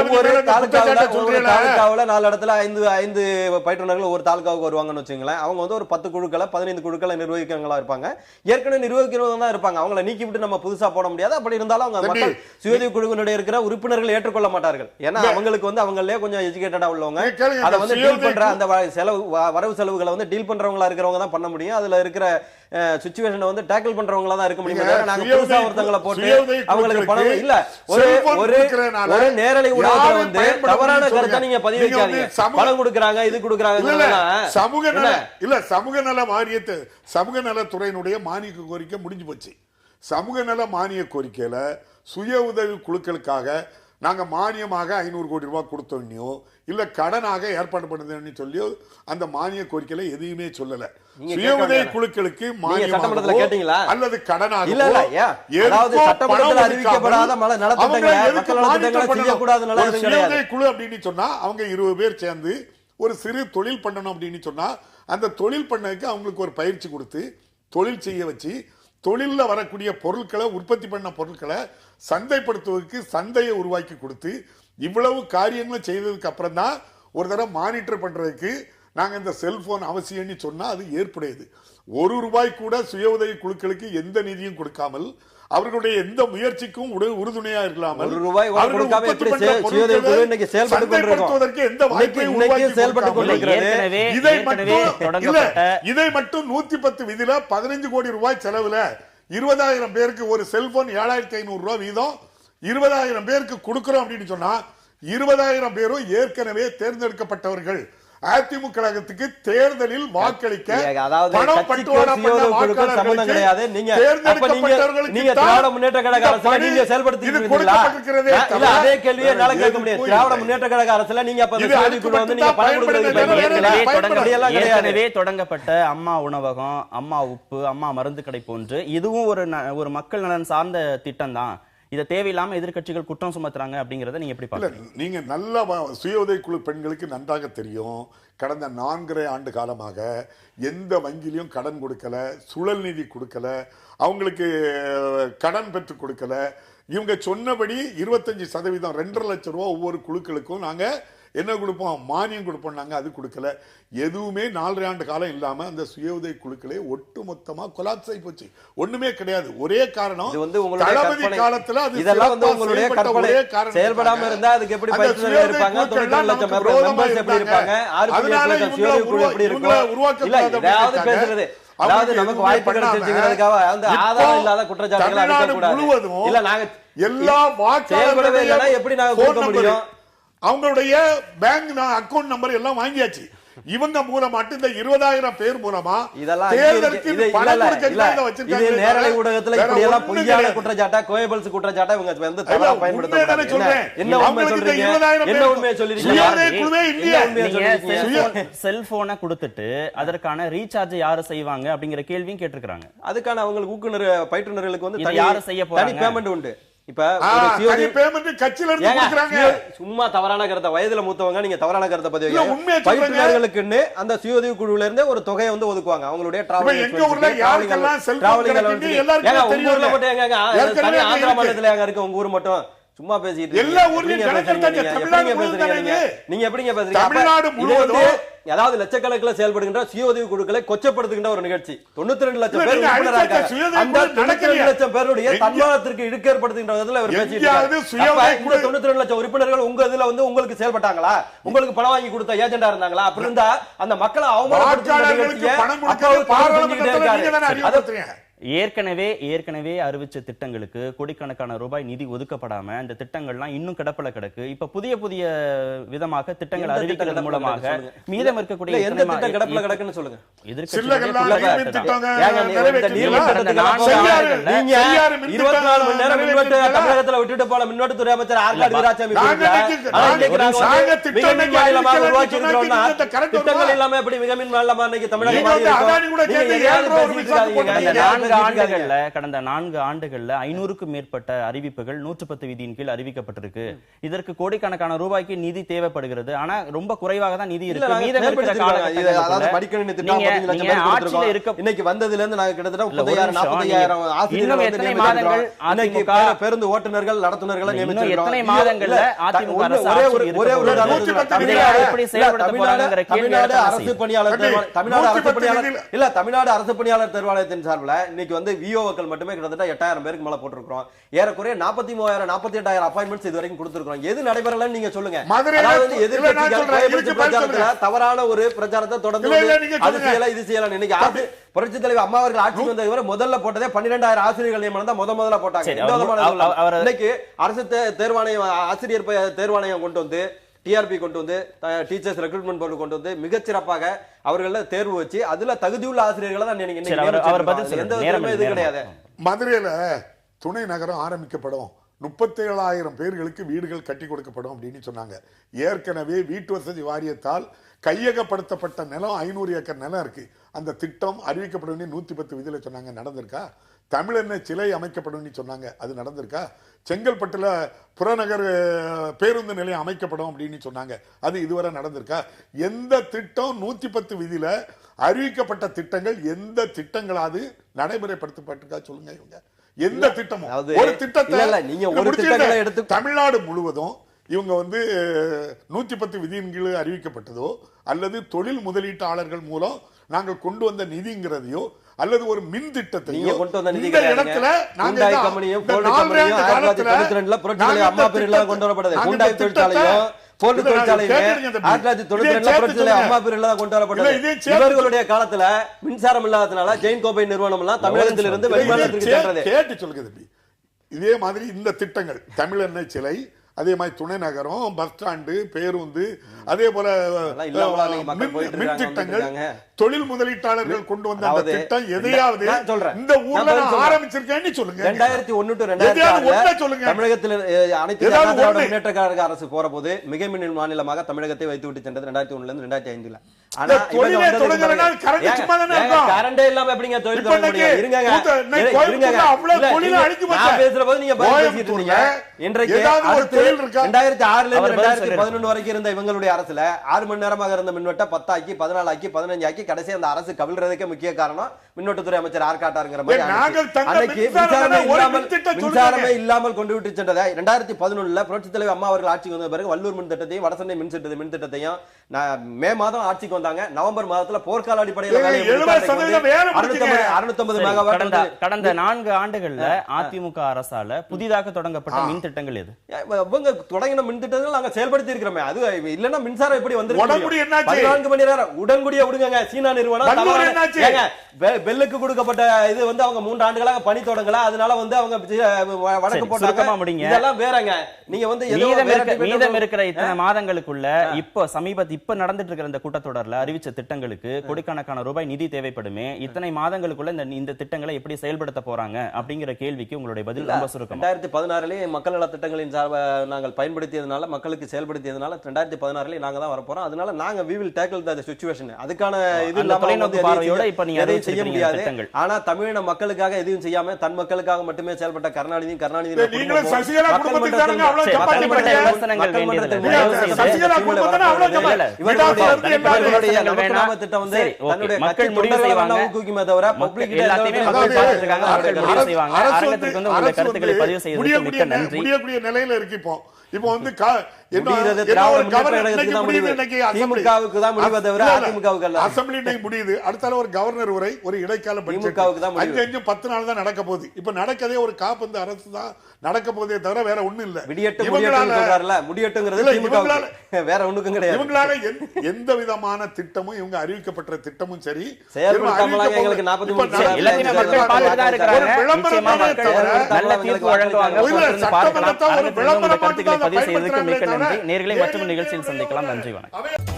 ஒவ்வொரு தாலுகாவுல 4 இடத்துல 5 பயிற்றுனர்கள் ஒரு தாலுகாவுக்கு வருவாங்கன்னு வச்சுங்களேன். அவங்க வந்து ஒரு 10 குழுக்களை 15 குழுக்களை நிர்வகிக்கிறவங்களா இருப்பாங்க. ஏற்கனவே நிர்வகிக்கிறவங்க தான் இருப்பாங்க. அவங்களை நீக்கி விட்டு நம்ம புதுசா போட முடியாது. அப்படி இருந்தாலும் அவங்க மக்கள் சுயதொழில் குழுவினுடைய இருக்கிற உறுப்பினர்கள் ஏற்றுக்கொள்ள மாட்டார்கள். ஏன்னா அவங்களுக்கு வந்து அவங்களே கொஞ்சம் எஜுகேட்டடா உள்ளவங்க. அதை வந்து டீல் பண்ற அந்த வரவு செலவுகளை வந்து டீல் பண்றவங்களா இருக்கிறவங்க தான் பண்ண முடியும். அதுல இருக்கிற சிச்சுவேஷனை வந்து டேக்கிள் பண்றவங்களா தான் இருக்க முடியும். நாங்க புதுசா ஒருத்தங்களை போட்டு அவங்களுக்கு பணம் இல்ல. ஒரு நேரலை ஊடகத்துல வந்து தவறான கருத்தை நீங்க பதிவு வைக்காதீங்க. பணம் கொடுக்கறாங்க, இது கொடுக்கறாங்க. சமூக நல வாரியத்தை சமூக நலத்துறையினுடைய மானிய கோரிக்கை முடிஞ்சு போச்சு. சமூக நல மானிய கோரிக்கையில சுய உதவி குழுக்களுக்காக நாங்க மானியமாக 500 கோடி ரூபாய் கொடுத்தோம்னோ இல்ல கடனாக ஏற்பாடு பண்ணுதுன்னு சொல்லி அந்த மானிய கோரிக்கையில எதையுமே சொல்லல. சுய உதவி குழுக்களுக்கு கேட்டீங்களா அல்லது கடனாக சுய உதவி குழு அப்படின்னு சொன்னா அவங்க 20 பேர் சேர்ந்து ஒரு சிறு தொழில் பண்ணணும் அப்படின்னு சொன்னா அந்த தொழில் பண்ணதுக்கு அவங்களுக்கு ஒரு பயிற்சி கொடுத்து தொழில் செய்ய வச்சு தொழில வரக்கூடிய பொருட்களை உற்பத்தி பண்ண பொருட்களை சந்தைப்படுத்துவதற்கு சந்தையை உருவாக்கி கொடுத்து இவ்வளவு காரியங்களும் செய்ததுக்கு அப்புறம் தான் ஒரு தடவை மானிட்டர் பண்றதுக்கு நாங்க இந்த செல்போன் அவசியம்னு சொன்னா அது ஏற்புடையது. ₹1 கூட சுய உதவி குழுக்களுக்கு எந்த நிதியும் கொடுக்காமல் அவர்களுடைய எந்த முயற்சிக்கும் உறுதுணையா இல்லாமல் இதை மட்டும் 110 விதியில 15 கோடி ரூபாய் செலவுல 20,000 பேருக்கு ஒரு செல்போன் 7,500 ரூபாய் வீதம் 20,000 பேருக்கு கொடுக்கிறோம் அப்படின்னு சொன்னா 20,000 பேரும் ஏற்கனவே தேர்ந்தெடுக்கப்பட்டவர்கள். அதிமுக கழகத்துக்கு தேர்தலில் வாக்களிக்க பணம் பட்டுவாடா பண்ண வாக்காளர்களுக்கு நீங்க திராவிட முன்னேற்ற கழக அரசுல நீங்க செயல்படுத்திக்கிறீங்களா? இல்ல அதே கேள்வியை என்னால கேட்க முடியாது. திராவிட முன்னேற்ற கழக அரசுல நீங்க அப்ப குழு வந்து நீங்க பணம் கொடுக்கறது ஏற்கனவே தொடங்கப்பட்ட அம்மா உணவகம், அம்மா உப்பு, அம்மா மருந்து கடை போன்று இதுவும் ஒரு மக்கள் நலன் சார்ந்த திட்டம் தான். இதை தேவையில்லாம எதிர்கட்சிகள் குற்றம் சுமத்துறாங்க அப்படிங்கறத நீங்க எப்படி பாக்குறீங்க? நீங்க நல்ல சுய உதவி குழு பெண்களுக்கு நன்றாக தெரியும். கடந்த 4.5 ஆண்டு காலமாக எந்த வங்கியிலும் கடன் கொடுக்கல, சுழல் நிதி கொடுக்கல, அவங்களுக்கு கடன் பெற்று கொடுக்கல. இவங்க சொன்னபடி 25% 2.5 லட்சம் ரூபாய் ஒவ்வொரு குழுக்களுக்கும் நாங்க என்ன கொடுப்போம், மானியம் கொடுப்போம். நாங்க அது கொடுக்கல. எதுவுமே 4.5 ஆண்டு காலம் இல்லாம அந்த சுய உதவி குழுக்களே ஒட்டு மொத்தமா கொலாப்ஸ் ஆகி போச்சு. ஒண்ணுமே கிடையாது. ஒரே காரணம் தளபதி காலத்துல அது இதெல்லாம் வந்து உங்களுடைய கற்பனை செயல்படாம இருந்தா அதுக்கு எப்படி பயிற்சியாளர்கள் இருப்பாங்க, 90 லட்சம் மெம்பர்ஸ் எப்படி இருப்பாங்க, 6 லட்சம் சுய உதவி குழு எப்படி இருக்கும்? இல்ல ஏதாவது பேசுறது, அதாவது நமக்கு வாய்ப்பு கிடைச்சிருக்கிறதுக்காக அந்த ஆதாரம் இல்லாத குற்றச்சாட்டுகளை அடிக்க கூடாது. இல்ல நாங்க எல்லா வாக்காளர்களும் எப்படி நாங்க கொடுக்க முடியும்? அவங்களுடைய பேங்க் அக்கவுண்ட் நம்பர் எல்லாம் வாங்கியாச்சு. இவங்க மூலமாட்டு இந்த 20,000 பேர் மூலமா நேரலை ஊடகத்துல இப்படி எல்லாம் பொய்யான குற்றச்சாட்டா, கோயபல்ஸ் குற்றச்சாட்டா இவங்க வந்து தவறா பயன்படுத்துறாங்க. என்ன உண்மை சொல்றீங்க? என்ன உண்மையை சொல்றீங்க? செல்போனை கொடுத்துட்டு அதற்கான ரீசார்ஜ் யாரு செய்வாங்க அப்படிங்கிற கேள்வியும் கேட்டிருக்காங்க. அதுக்கான அவங்களுக்கு ஊக்குனர் பயிற்றுனர்களுக்கு வந்து யாரு செய்ய போறாங்க, பேமெண்ட் உண்டு. இப்ப சும்மா தவறான கருத்தை வயதுல மூத்தவங்க நீங்க தவறான கருத்தை பதிவு பயிற்றுனர்களுக்குன்னு அந்த சுய உதவி குழுல இருந்தே ஒரு தொகையை வந்து ஒதுக்குவாங்க. அவங்களுடைய ஆந்திரா மாநிலத்துல இருக்கு, உங்க ஊர் மட்டும் சும்மா பேசிட்டு நீங்க எப்படிங்க பேசுறீங்க? அதாவது லட்சக்கணக்கில் செயல்படுகின்ற சுய உதவி குழுக்களை கொச்சப்படுத்துகின்ற ஒரு நிகழ்ச்சி. 92 லட்சம் பேர் உறுப்பினராக இருக்காங்க. அந்த 92 லட்சம் பேருடைய தன்மானத்திற்கு இழுக்கு ஏற்படுத்துகின்ற விதத்துல அவர் பேசிட்டு 92 லட்சம் உறுப்பினர்கள் உங்க இதுல வந்து உங்களுக்கு செயல்பட்டாங்களா? உங்களுக்கு பணம் வாங்கி கொடுத்த ஏஜெண்டா இருந்தாங்களா? அப்படி இருந்தா அந்த மக்களை அவமானப்படுத்துகிற நிகழ்ச்சியை ஏற்கனவே அறிவிச்ச திட்டங்களுக்கு கோடிக்கணக்கான ரூபாய் நிதி ஒதுக்கப்படாம அந்த திட்டங்கள்லாம் இன்னும் கிடப்பல கிடக்கு. இப்ப புதிய விதமாக திட்டங்கள் அறிவிக்கிறது மூலமாக மீதம் இருக்கக்கூடிய எந்த திட்டம் கிடப்பல கிடக்குன்னு சொல்லுங்க. தமிழகத்துல விட்டுட்டு போல மின்வெட்டுத்துறை அமைச்சர் ஆற்காடு வீராசாமி திட்டங்கள் இல்லாம எப்படி மிக மின் மாநிலமா இன்னைக்கு தமிழகம் கடந்த 4 ஆண்டுகள்ல 500க்கும் மேற்பட்ட அறிவிப்புகள் 110 விதியின் கீழ் அறிவிக்கப்பட்டிருக்கு. இதற்கு கோடிக்கணக்கான ரூபாய்க்கு நிதி தேவைப்படுகிறது. ஆனா ரொம்ப குறைவாக தான் நிதி இருக்கு. மீதம் இருக்கிற காலகட்டங்கள்ல மடிக்கணினி திட்டம் இன்னைக்கு வந்ததுல இருந்து நாங்க கிட்டத்தட்ட 30,000 இன்னும் எத்தனை மாதங்கள் அதிமுக பேருந்து ஓட்டுநர்கள் நடத்துனர்களை நியமிச்சிருக்கோம். எத்தனை மாதங்கள்ல அதிமுக தமிழ்நாடு அரசு பணியாளர் தேர்வாணையத்தின் சார்பில் இன்னைக்கு வந்து விஓக்கள் மட்டுமே கிட்டத்தட்ட 8,000 பேருக்கு மேல போட்டிருக்கிறோம். ஏறக்குறைய 43,000 48,000 அப்பாயின்மெண்ட்ஸ் இது வரைக்கும் கொடுத்திருக்கிறோம். எது நடைபெறலன்னு நீங்க சொல்லுங்க. எதிர்க்கட்சிகள் தவறான ஒரு பிரச்சாரத்தை தொடர்ந்து அது செய்யல இது செய்யல. இன்னைக்கு புரட்சி தலைவர் அம்மா அவர்கள் ஆட்சிக்கு வந்த இவரை முதல்ல போட்டதே 12,000 ஆசிரியர்கள் நியமனம் தான் முதல்ல போட்டாங்க. இன்னைக்கு அரசு தேர்வாணையம் ஆசிரியர் தேர்வாணையம் கொண்டு வந்து டிஆர்பி கொண்டு வந்து டீச்சர்ஸ் ரெக்ரூட்மெண்ட் போர்டு கொண்டு வந்து மிகச்சிறப்பாக அவர்கள தேர்வு வச்சு அதுல தகுதியுள்ள ஆசிரியர்களை தான் எந்த கிடையாது. மதுரையில துணை நகரம் ஆரம்பிக்கப்படும், 37,000 பேர்களுக்கு வீடுகள் கட்டி கொடுக்கப்படும் அப்படின்னு சொன்னாங்க. ஏற்கனவே வீட்டு வசதி வாரியத்தால் கையகப்படுத்தப்பட்ட நிலம் 500 ஏக்கர் நிலம் இருக்கு. அந்த திட்டம் அறிவிக்கப்படும் 110 விதியில சொன்னாங்க. நடந்திருக்கா? தமிழெண்ணெய் சிலை அமைக்கப்படும் சொன்னாங்க. அது நடந்திருக்கா? செங்கல்பட்டுல புறநகர் பேருந்து நிலையம் அமைக்கப்படும் அப்படின்னு சொன்னாங்க. அது இதுவரை நடந்திருக்கா? எந்த திட்டம் 110 விதியில அறிவிக்கப்பட்ட திட்டங்கள் எந்த திட்டங்களாவது நடைமுறைப்படுத்தப்பட்டிருக்கா சொல்லுங்க. இவங்க எந்த திட்டமும் ஒரு திட்டத்தை தமிழ்நாடு முழுவதும் இவங்க வந்து 110 விதியின் கீழ் அறிவிக்கப்பட்டதோ அல்லது தொழில் முதலீட்டாளர்கள் மூலம் நாங்கள் கொண்டு வந்த நிதிங்கிறதையோ அல்லது ஒரு மின் திட்டத்தையோ இந்த இடத்துல நாங்க இவர்களுடைய காலத்துல மின்சாரம் இல்லாதனால ஜெயின் கோப்பை நிறுவனம் எல்லாம் தமிழகத்திலிருந்து கேட்டு சொல்லுங்க. இதே மாதிரி இந்த திட்டங்கள் தமிழெண்ணெய் சிலை, அதே மாதிரி துணை நகரம், பஸ் ஸ்டாண்டு, பேருந்து, அதே போல மின் திட்டங்கள், தொழில் முதலீட்டாளர்கள் கொண்டு வந்த அந்த திட்டம் எதையாவது இந்த ஊர்ல ஆரம்பிச்சிருக்கேன்னு சொல்லுங்க. 2001 to 2006 சொல்லுங்க. தமிழகத்தில் அனைத்து முன்னேற்ற கழக அரசு போற போது மிக மின் மாநிலமாக தமிழகத்தை வைத்து விட்டு சென்றது 2001 இருந்து 2005. கரண்டே இல்லாம எப்படிங்க தொழில் தொடங்க முடியும்? இருங்க பேசுற போது நீங்க பேசிட்டு இருந்தீங்க. இன்றைக்கு 2006 இருந்து 2011 வரைக்கும் இருந்த இவங்களுடைய அரசுல 6 மணி நேரமாக இருந்த மின்வெட்ட 10 ஆக்கி 14 ஆக்கி 15 ஆக்கி கடைசி அந்த அரசு கவிழ்றதுக்கே முக்கிய காரணம் மின்வெட்டுத்துறை அமைச்சர் ஆர்காட்டாருங்கிற மாதிரி மின்சாரமே இல்லாமல் கொண்டு விட்டு சென்றதை 2011 புரட்சி தலைவர் அம்மா அவர்கள் ஆட்சிக்கு வந்த பிறகு வல்லூர் மின் திட்டத்தையும் வடசென்னை மின் திட்டத்தையும் மே மாதம் ஆட்சிக்கு வந்தாங்க. நவம்பர் மாதத்துல போர்க்கால அடிப்படையில் கடந்த 4 ஆண்டுகள்ல அதிமுக அரசால புதிதாக தொடங்கப்பட்ட மின் திட்டங்கள் எது? இவங்க தொடங்கின மின் திட்டங்கள் நாங்க செயல்படுத்தி இருக்கிறோமே. அது இல்லன்னா மின்சாரம் எப்படி வந்து 14 மணி நேரம் உடன்குடிய விடுங்க. சீனா நிறுவனம் பெல்லுக்கு கொடுக்கப்பட்ட இது வந்து அவங்க 3 ஆண்டுகளாக பணி தொடங்கல. அதனால வந்து அவங்க வழக்கு போட்டாங்க. இதெல்லாம் வேறங்க. நீங்க வந்து மீதம் இருக்கிற இத்தனை மாதங்களுக்குள்ள இப்ப நடந்துட்டு இருக்கிற இந்த கூட்டத்தொடர்ல அறிவிச்ச திட்டங்களுக்கு கோடிக்கணக்கான ரூபாய் நிதி தேவைப்படுமே. இத்தனை மாதங்களுக்குள்ள இந்த திட்டங்களை எப்படி செயல்படுத்த போறாங்க அப்படிங்கிற கேள்விக்கு உங்களுடைய பதில் ரொம்ப சுருக்கம். 2016 மக்கள் நல திட்டங்களின் நாங்கள் பயன்படுத்தியதனால மக்களுக்கு செயல்படுத்தியதனால 2016 நாங்க தான் வரப்போறோம். அதனால நாங்க we will tackle the situation. அதுக்கான இது பார்வையோட இப்ப நீங்க எதையும் செய்ய முடியாது. ஆனா தமிழின மக்களுக்காக எதையும் செய்யாம தன் மக்களுக்காக மட்டுமே செயல்பட்ட கருணாநிதி திட்டம் வந்து மக்கள் முடிவு செய்வாங்க. ஊக்குவிக்குமே தவிர பப்ளிக் முடியக்கூடிய நிலையில இருக்கு. இப்போ வந்து முடிகிறது திராவிட முன்னேற்ற கழகத்துக்கு தான் முடிவு. திமுகவுக்கு தான் முடிவு தவிர அதிமுகவுக்கு அல்ல. அசெம்பிளி இன்னைக்கு முடியுது. அடுத்தால ஒரு கவர்னர் உரை, ஒரு இடைக்கால பட்ஜெட் 5 நாள் தான் நடக்க போகுது. இப்ப நடக்கதே ஒரு காப்பந்து அரசு தான் நடக்க போதே தவிர வேற ஒண்ணும் இல்ல. வேற ஒண்ணுக்கும் கிடையாது. இவங்களால எந்த விதமான திட்டமும், இவங்க அறிவிக்கப்பட்ட திட்டமும் சரி எங்களுக்கு 43 நிகழ்ச்சியில் சந்திக்கலாம். நன்றி, வணக்கம்.